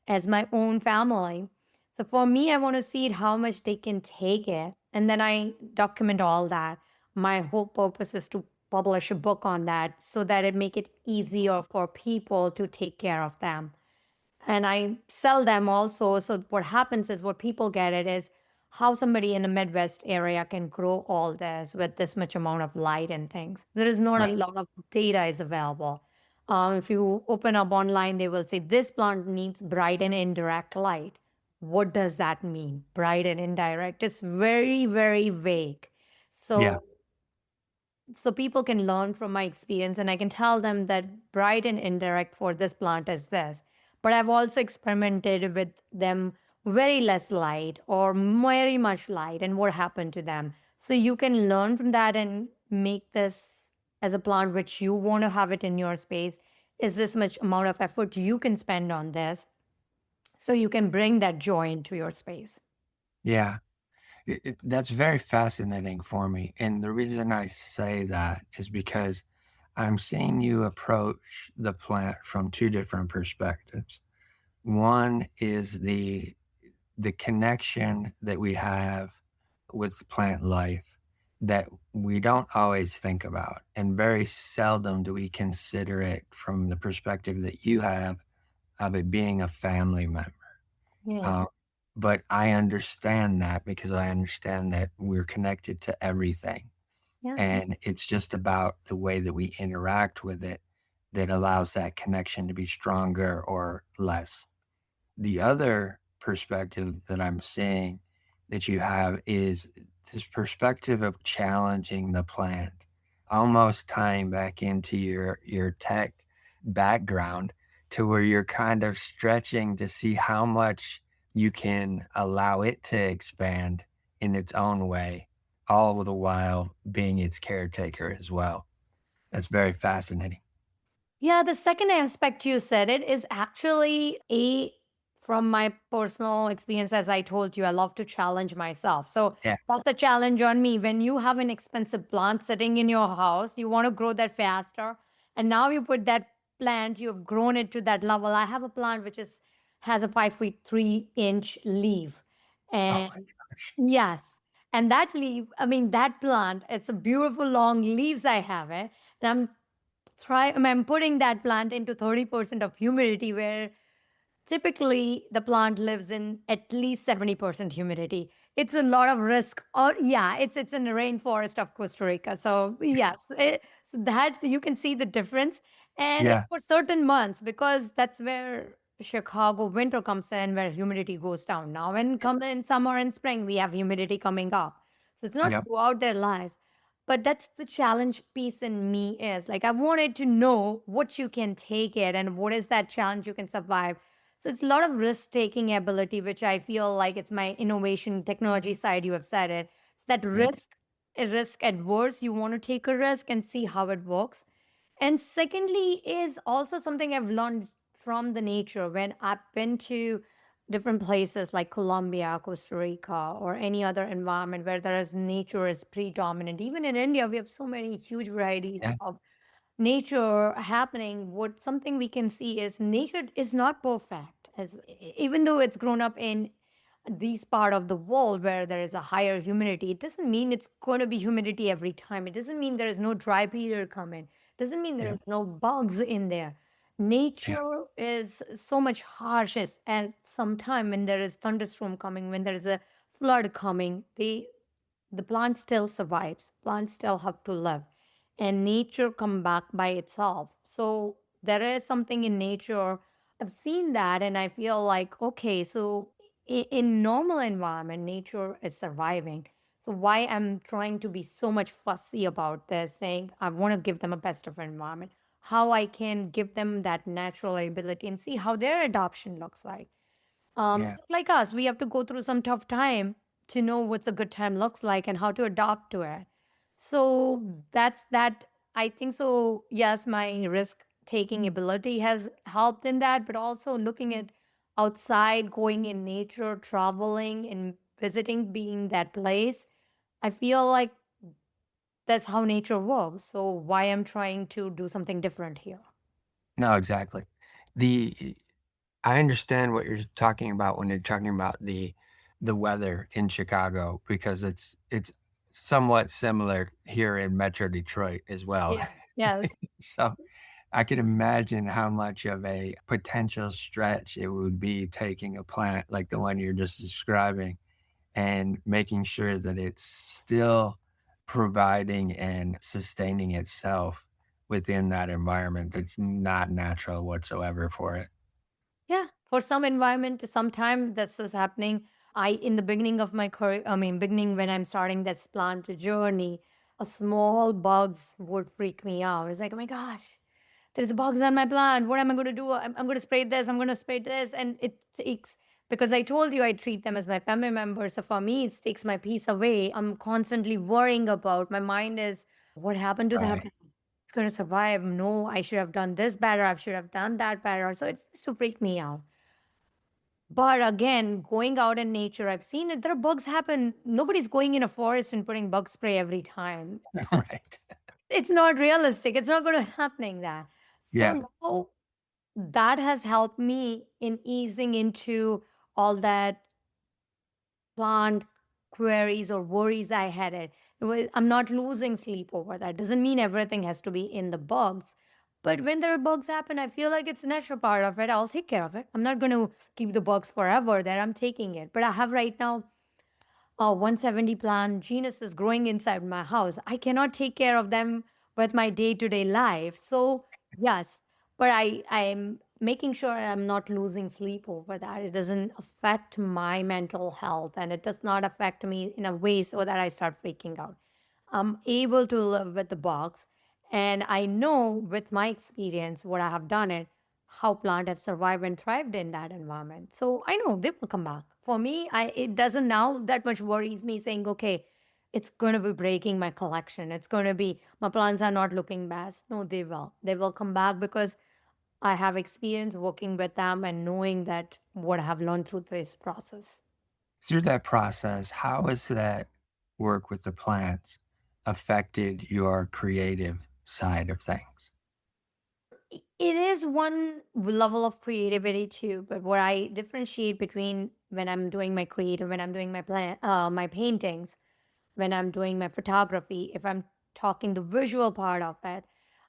as my own family. So for me, I want to see how much they can take it. And then I document all that. My whole purpose is to publish a book on that so that it make it easier for people to take care of them, and I sell them also. So what happens is what people get it is how somebody in the Midwest area can grow all this with this much amount of light and things. There is not a Right. lot of data is available. If you open up online, they will say this plant needs bright and indirect light. What does that mean? Bright and indirect. It's very, very vague. Yeah. So people can learn from my experience and I can tell them that bright and indirect for this plant is this. But I've also experimented with them very less light or very much light and what happened to them. So you can learn from that and make this as a plant which you want to have it in your space. Is this much amount of effort you can spend on this? so you can bring that joy into your space. Yeah. That's very fascinating for me. And the reason I say that is because I'm seeing you approach the plant from two different perspectives. One is the connection that we have with plant life that we don't always think about, and very seldom do we consider it from the perspective that you have of it being a family member. Yeah. Uh, but I understand that because I understand that we're connected to everything. Yeah. And it's just about the way that we interact with it that allows that connection to be stronger or less. The other perspective that I'm seeing that you have is this perspective of challenging the plant, almost tying back into your tech background to where you're kind of stretching to see how much you can allow it to expand in its own way, all the while being its caretaker as well. That's very fascinating. Yeah, the second aspect you said it is actually a from my personal experience. As I told you, I love to challenge myself. So Yeah. that's a challenge on me. When you have an expensive plant sitting in your house, you want to grow that faster. And now you put that plant, you've grown it to that level. I have a plant which is has a 5 feet 3 inch leaf. Oh And my gosh. yes. And that leaf, I mean, that plant, it's a beautiful long leaves I have it. And I'm putting that plant into 30% of humidity where typically the plant lives in at least 70% humidity. It's a lot of risk. Or yeah, it's in the rainforest of Costa Rica. So yes, so that you can see the difference. And Yeah. for certain months, because that's where Chicago winter comes in, where humidity goes down. Now, when come in summer and spring, we have humidity coming up. So it's not Yep. throughout their life. But that's the challenge piece in me is like I wanted to know what you can take it and what is that challenge you can survive. So it's a lot of risk taking ability, which I feel like it's my innovation technology side. You have said it. It's that Yep. risk, a risk adverse. You want to take a risk and see how it works. And secondly, is also something I've learned from the nature when I've been to different places like Colombia, Costa Rica, or any other environment where there is nature is predominant. Even in India, we have so many huge varieties Yeah. of nature happening. What something we can see is nature is not perfect. Even though it's grown up in these part of the world where there is a higher humidity, it doesn't mean it's going to be humidity every time. It doesn't mean there is no dry period coming. Doesn't mean there Yeah. is no bugs in there. Yeah. Nature is so much harsh at some time when there is thunderstorm coming, when there is a flood coming. The plant still survives. Plants still have to live, and nature come back by itself. So there is something in nature. I've seen that, and I feel like okay. So in normal environment, nature is surviving. So why I'm trying to be so much fussy about this, saying I want to give them a best of environment, how I can give them that natural ability and see how their adoption looks like. Yeah. Just like us, we have to go through some tough time to know what the good time looks like and how to adapt to it. So that's that. I think so. Yes, my risk taking ability has helped in that, but also looking at outside, going in nature, traveling and visiting, being that place. I feel like that's how nature works. So why I'm trying to do something different here. No, exactly. The I understand what you're talking about when you're talking about the weather in Chicago because it's somewhat similar here in Metro Detroit as well. Yeah. Yes. So I can imagine how much of a potential stretch it would be taking a plant like the one you're just describing and making sure that it's still providing and sustaining itself within that environment that's not natural whatsoever for it. Yeah, for some environment, sometime this is happening. In the beginning of my career, I mean, beginning when I'm starting this plant journey, a small bugs would freak me out. It's like, oh my gosh, there's bugs on my plant. What am I going to do? I'm going to spray this. I'm going to spray this. And it takes, because I told you I treat them as my family members. So for me, it takes my peace away. I'm constantly worrying about, my mind is, what happened to that Right. plant? It's going to survive. No, I should have done this better. I should have done that better. So it used to freak me out. But again, going out in nature, I've seen it. There are bugs happen. Nobody's going in a forest and putting bug spray every time. Right. It's not realistic. It's not going to happening that. Yeah. So now that has helped me in easing into all that plant queries or worries I had it. I'm not losing sleep over that. Doesn't mean everything has to be in the bugs. But when there are bugs happen, I feel like it's a natural part of it. I'll take care of it. I'm not going to keep the bugs forever there. I'm taking it. But I have right now 170 plant genus is growing inside my house. I cannot take care of them with my day-to-day life. So yes, but I'm making sure I'm not losing sleep over that. It doesn't affect my mental health and it does not affect me in a way so that I start freaking out. I'm able to live with the box. And I know with my experience, what I have done it, how plant have survived and thrived in that environment. So I know they will come back. For me, it doesn't now that much worries me saying, okay, it's going to be breaking my collection. It's going to be, my plants are not looking best. No, they will. They will come back because I have experience working with them and knowing that what I have learned through this process. Through that process, how has that work with the plants affected your creative side of things? It is one level of creativity too, but what I differentiate between when I'm doing my creative, when I'm doing my paintings, when I'm doing my photography, if I'm talking the visual part of it,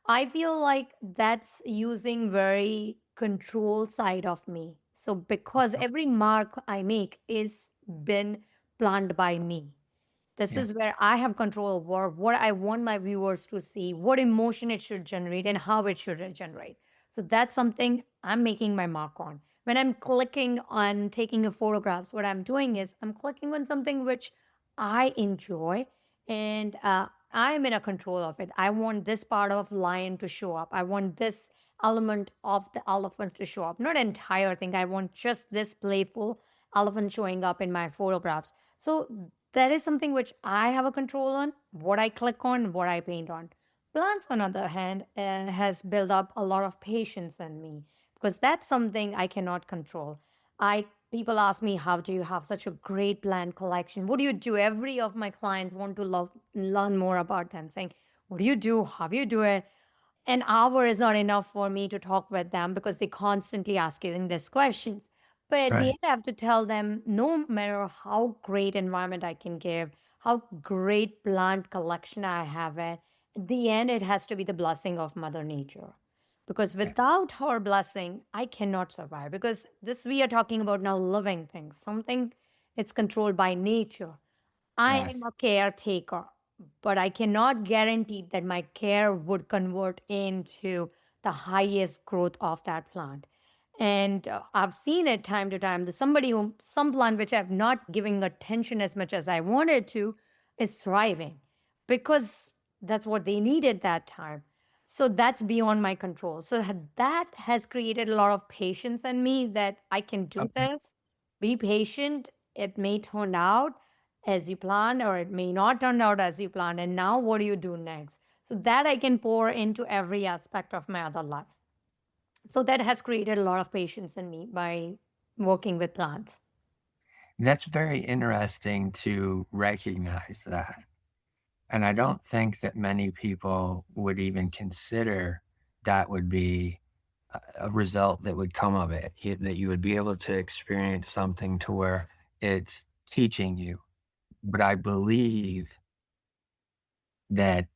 I feel like that's using very control side of me. So because Okay. every mark I make is been planned by me. This Yeah. is where I have control over what I want my viewers to see, what emotion it should generate, and how it should generate. So that's something I'm making my mark on. When I'm clicking on taking a photographs, what I'm doing is I'm clicking on something which I enjoy and I'm in a control of it. I want this part of lion to show up. I want this element of the elephant to show up. Not entire thing. I want just this playful elephant showing up in my photographs. So that is something which I have a control on, what I click on, what I paint on. Plants, on the other hand, has built up a lot of patience in me because that's something I cannot control. I People ask me, how do you have such a great plant collection? What do you do? Every of my clients want to learn more about them, saying, what do you do? How do you do it? An hour is not enough for me to talk with them because they constantly asking these questions. But at the Right. end, I have to tell them no matter how great environment I can give, how great plant collection I have it, at the end, it has to be the blessing of Mother Nature. Because Yeah. without her blessing, I cannot survive. Because this we are talking about now living things, something it's controlled by nature. I am Yes. a caretaker, but I cannot guarantee that my care would convert into the highest growth of that plant. And I've seen it time to time. There's somebody who, some plant which I've not giving attention as much as I wanted to, is thriving because that's what they needed that time. So that's beyond my control. So that has created a lot of patience in me that I can do Okay. this. Be patient. It may turn out as you planned, or it may not turn out as you planned. And now, what do you do next? So that I can pour into every aspect of my other life. So that has created a lot of patience in me by working with plants. That's very interesting to recognize that. And I don't think that many people would even consider that would be a result that would come of it, that you would be able to experience something to where it's teaching you. But I believe that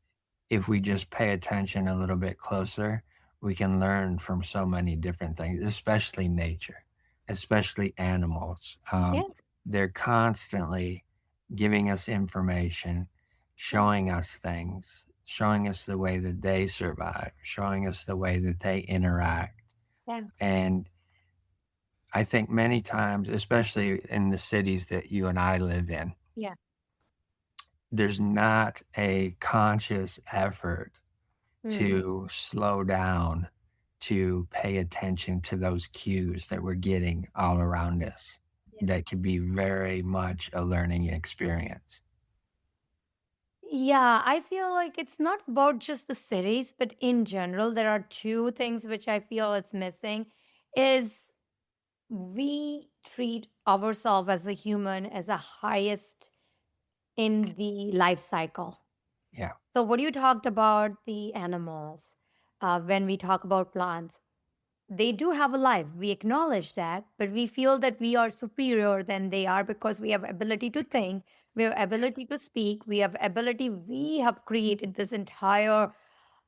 if we just pay attention a little bit closer, we can learn from so many different things, especially nature, especially animals. Yeah, They're constantly giving us information, yeah, showing us things, showing us the way that they survive, showing us the way that they interact. yeah, And I think many times, especially in the cities that you and I live in, yeah. there's not a conscious effort Hmm. to slow down, to pay attention to those cues that we're getting all around us. That could be very much a learning experience. Yeah, I feel like it's not about just the cities, but in general, there are two things which I feel it's missing is we treat ourselves as a human as a highest in the life cycle. Yeah. So, what you talked about the animals, when we talk about plants, they do have a life. We acknowledge that, but we feel that we are superior than they are because we have ability to think, we have ability to speak, we have ability. We have created this entire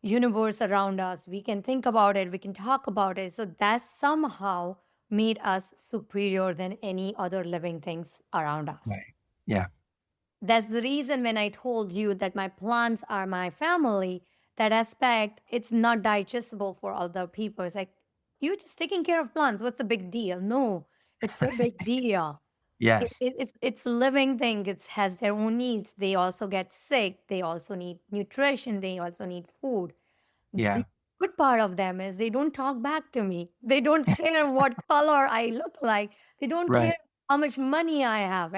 universe around us. We can think about it, we can talk about it. So that somehow made us superior than any other living things around us. Right. Yeah. That's the reason when I told you that my plants are my family, that aspect, it's not digestible for other people. It's like, you're just taking care of plants. What's the big deal? No, it's a big deal. Yes. It's a living thing. It has their own needs. They also get sick. They also need nutrition. They also need food. The Yeah. good part of them is they don't talk back to me. They don't care what color I look like. They don't care Right. how much money I have.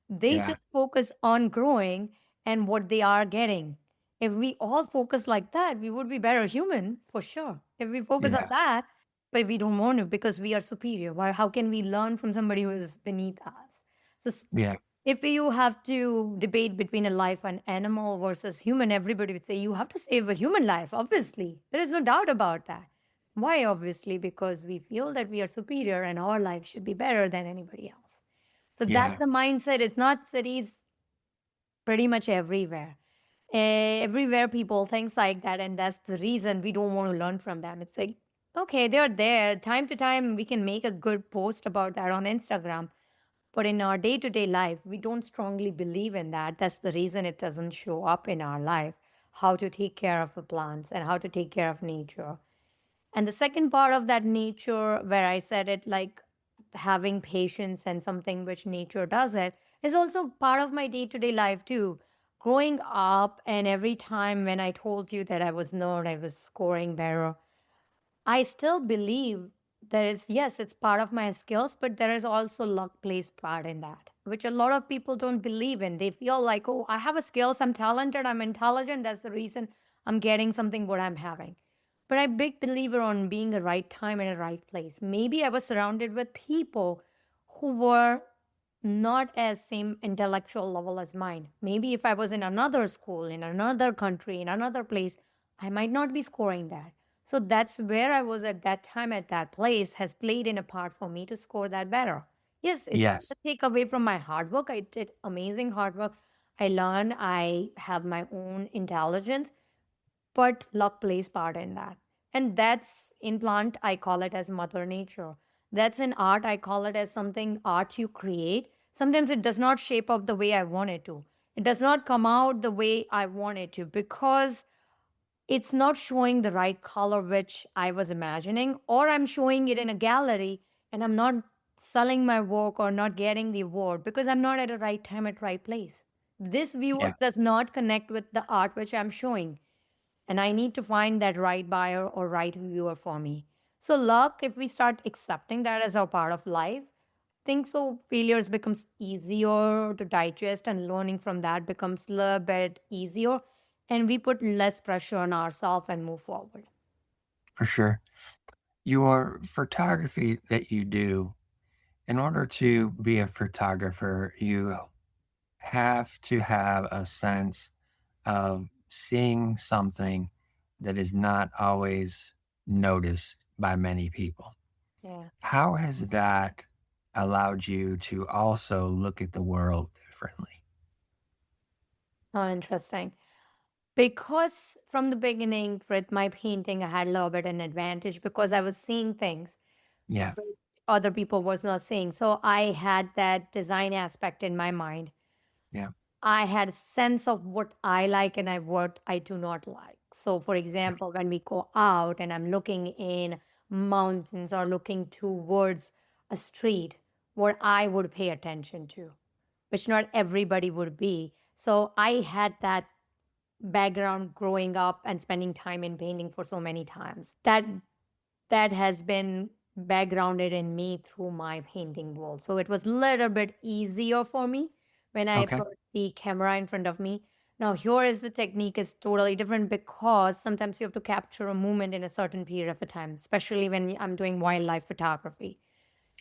They Yeah. just focus on growing and what they are getting. If we all focus like that, we would be better human for sure. If we focus on Yeah. that, but we don't want to because we are superior. Why? How can we learn from somebody who is beneath us? So Yeah. if you have to debate between a life and animal versus human, everybody would say you have to save a human life, obviously. There is no doubt about that. Why? Obviously, because we feel that we are superior and our life should be better than anybody else. So that's Yeah. the mindset. It's not cities, pretty much everywhere. Everywhere people think like that, and that's the reason we don't want to learn from them. It's like, okay, they're there. Time to time, we can make a good post about that on Instagram, but in our day to day life, we don't strongly believe in that. That's the reason it doesn't show up in our life, how to take care of the plants and how to take care of nature. And the second part of that nature, where I said it like having patience and something which nature does it, is also part of my day to day life too. Growing up, and every time when I told you that I was nerd, I was scoring better, I still believe there is, yes, it's part of my skills, but there is also luck plays part in that, which a lot of people don't believe in. They feel like, oh, I have a skills, I'm talented, I'm intelligent. That's the reason I'm getting something what I'm having. But I'm a big believer on being a right time in a right place. Maybe I was surrounded with people who were not as same intellectual level as mine. Maybe if I was in another school, in another country, in another place, I might not be scoring that. So that's where I was at that time at that place has played in a part for me to score that better. Yes, it Yes. doesn't take away from my hard work. I did amazing hard work. I learned, I have my own intelligence, but luck plays part in that. And that's in plant, I call it as mother nature. That's in art, I call it as something art you create. Sometimes it does not shape up the way I want it to. It does not come out the way I want it to because it's not showing the right color which I was imagining, or I'm showing it in a gallery and I'm not selling my work or not getting the award because I'm not at the right time at right place. This viewer Yeah. does not connect with the art which I'm showing, and I need to find that right buyer or right viewer for me. So luck, if we start accepting that as a part of life, think so failures becomes easier to digest and learning from that becomes a little bit easier, and we put less pressure on ourselves and move forward. For sure. Your photography that you do, in order to be a photographer, you have to have a sense of seeing something that is not always noticed by many people. Yeah. How has that allowed you to also look at the world differently? Oh, interesting. Because from the beginning with my painting, I had a little bit an advantage because I was seeing things Yeah. which other people was not seeing. So I had that design aspect in my mind. Yeah. I had a sense of what I like and what I do not like. So, for example, when we go out and I'm looking in mountains or looking towards a street, what I would pay attention to, which not everybody would be. So, I had that background growing up and spending time in painting for so many times. That has been backgrounded in me through my painting world. So it was a little bit easier for me when I Okay. put the camera in front of me. Now here is the technique is totally different because sometimes you have to capture a moment in a certain period of a time, especially when I'm doing wildlife photography.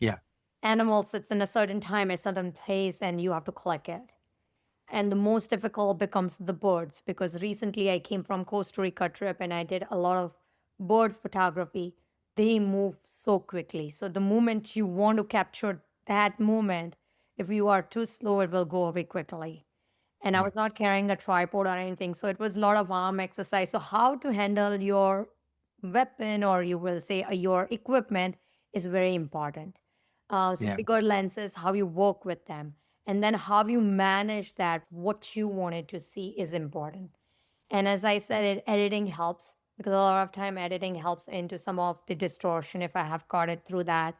Yeah. Animal sits in a certain time, a certain place, and you have to collect it. And the most difficult becomes the birds, because recently I came from Costa Rica trip and I did a lot of bird photography. They move so quickly. So the moment you want to capture that moment, if you are too slow, it will go away quickly. And I Yeah. was not carrying a tripod or anything. So it was a lot of arm exercise. So how to handle your weapon, or you will say your equipment, is very important. So Yeah. bigger lenses, how you work with them, and then how you manage that, what you wanted to see is important. And as I said, editing helps, because a lot of time editing helps into some of the distortion if I have got it through that,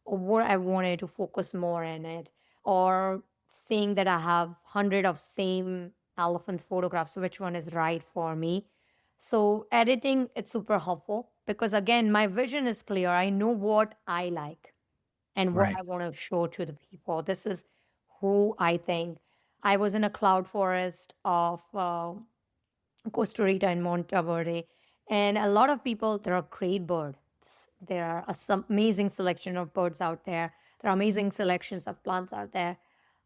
or what I wanted to focus more in it, or seeing that I have 100 of same elephants photographs, so which one is right for me. So editing, it's super helpful, because again, my vision is clear. I know what I like and what Right. I want to show to the people. This is who I think. I was in a cloud forest of Costa Rica and Monteverde, and a lot of people, there are great birds. There are some amazing selection of birds out there. There are amazing selections of plants out there.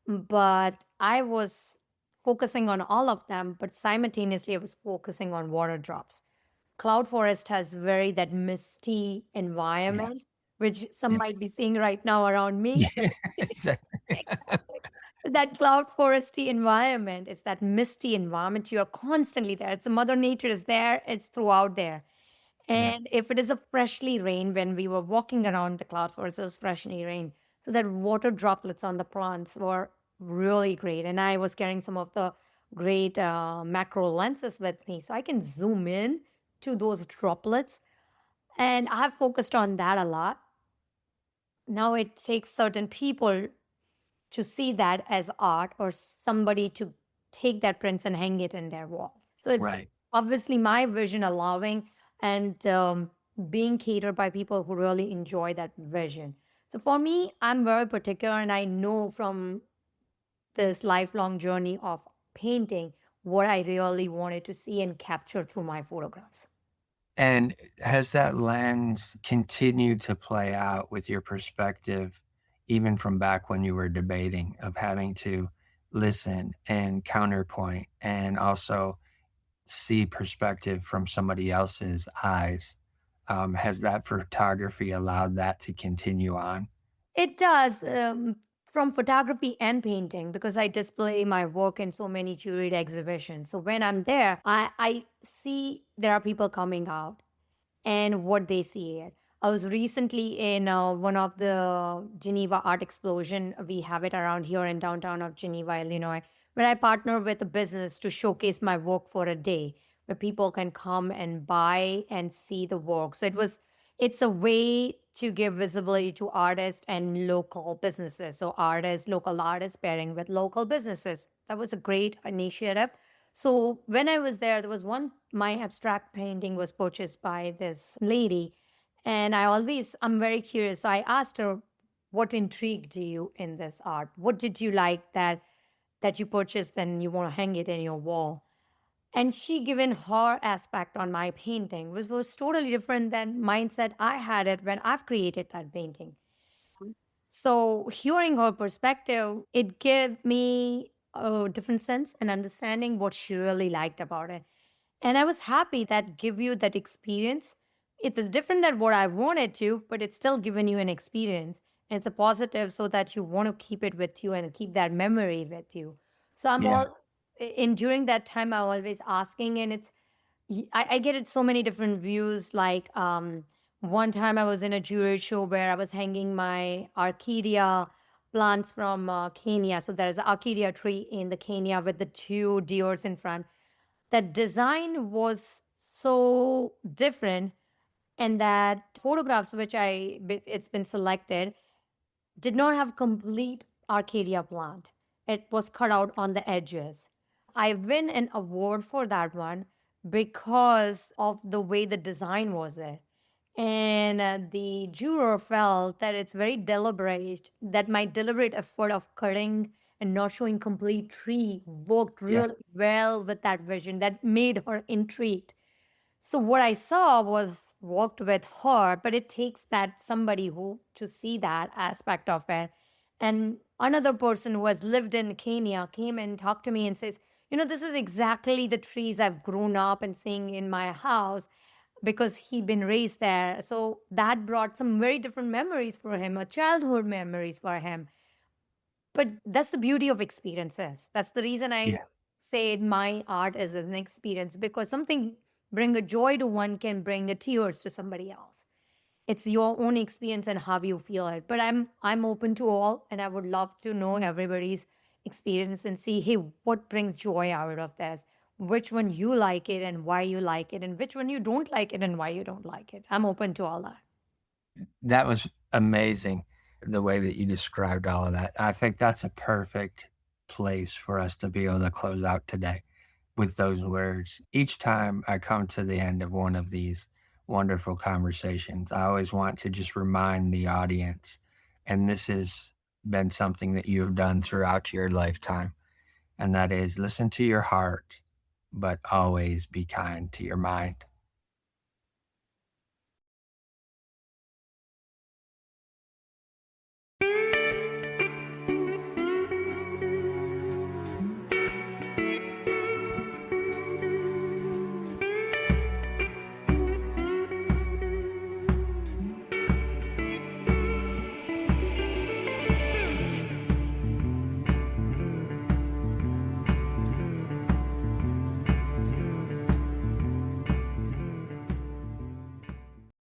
But I was focusing on all of them, but simultaneously I was focusing on water drops. Cloud forest has very that misty Yeah. environment, which some Yeah. might be seeing right now around me. Yeah. Exactly. Exactly. That cloud foresty environment is that misty environment. You're constantly there. It's Mother Nature is there. It's throughout there. Yeah. And if it is a freshly rain, when we were walking around the cloud forest, it was freshly rain. So that water droplets on the plants were really great. And I was carrying some of the great macro lenses with me, so I can zoom in to those droplets. And I've focused on that a lot. Now it takes certain people to see that as art, or somebody to take that prints and hang it in their walls. So it's Right. obviously my vision allowing, and being catered by people who really enjoy that vision. So for me, I'm very particular, and I know from this lifelong journey of painting what I really wanted to see and capture through my photographs. And has that lens continued to play out with your perspective, even from back when you were debating, of having to listen and counterpoint and also see perspective from somebody else's eyes? Has that photography allowed that to continue on? It does, from photography and painting, because I display my work in so many curated exhibitions. So when I'm there, I see there are people coming out and what they see it. I was recently in one of the Geneva Art Explosion. We have it around here in downtown of Geneva, Illinois, where I partner with a business to showcase my work for a day, where people can come and buy and see the work. So it's a way to give visibility to artists and local businesses. So artists, local artists pairing with local businesses. That was a great initiative. So when I was there was one, my abstract painting was purchased by this lady. And I'm very curious. So I asked her, what intrigued you in this art? What did you like that you purchased and you want to hang it in your wall? And she given her aspect on my painting, which was totally different than mindset I had it when I've created that painting. So hearing her perspective, it gave me a different sense and understanding what she really liked about it. And I was happy that give you that experience. It's different than what I wanted to, but it's still given you an experience. And it's a positive, so that you want to keep it with you and keep that memory with you. So I'm Yeah. all in during that time I'm always asking, and I get it so many different views. Like one time I was in a jewelry show where I was hanging my Arcadia plants from Kenya. So there is an Arcadia tree in the Kenya with the two deers in front. That design was so different, and that photographs which it's been selected did not have complete Arcadia plant. It was cut out on the edges. I win an award for that one because of the way the design was it. And the juror felt that it's very deliberate, that my deliberate effort of cutting and not showing complete tree worked Yeah. really well with that vision that made her intrigued. So what I saw was worked with her, but it takes that somebody who to see that aspect of it. And another person who has lived in Kenya came and talked to me and says, this is exactly the trees I've grown up and seeing in my house because he'd been raised there. So that brought some very different memories for him, or childhood memories for him. But that's the beauty of experiences. That's the reason I Yeah. say my art is an experience, because something bring a joy to one can bring a tears to somebody else. It's your own experience and how you feel it. But I'm open to all, and I would love to know everybody's experience and see, hey, what brings joy out of this? Which one you like it and why you like it, and which one you don't like it and why you don't like it. I'm open to all that. That was amazing, the way that you described all of that. I think that's a perfect place for us to be able to close out today with those words. Each time I come to the end of one of these wonderful conversations, I always want to just remind the audience, and this has been something that you have done throughout your lifetime, and that is listen to your heart, but always be kind to your mind.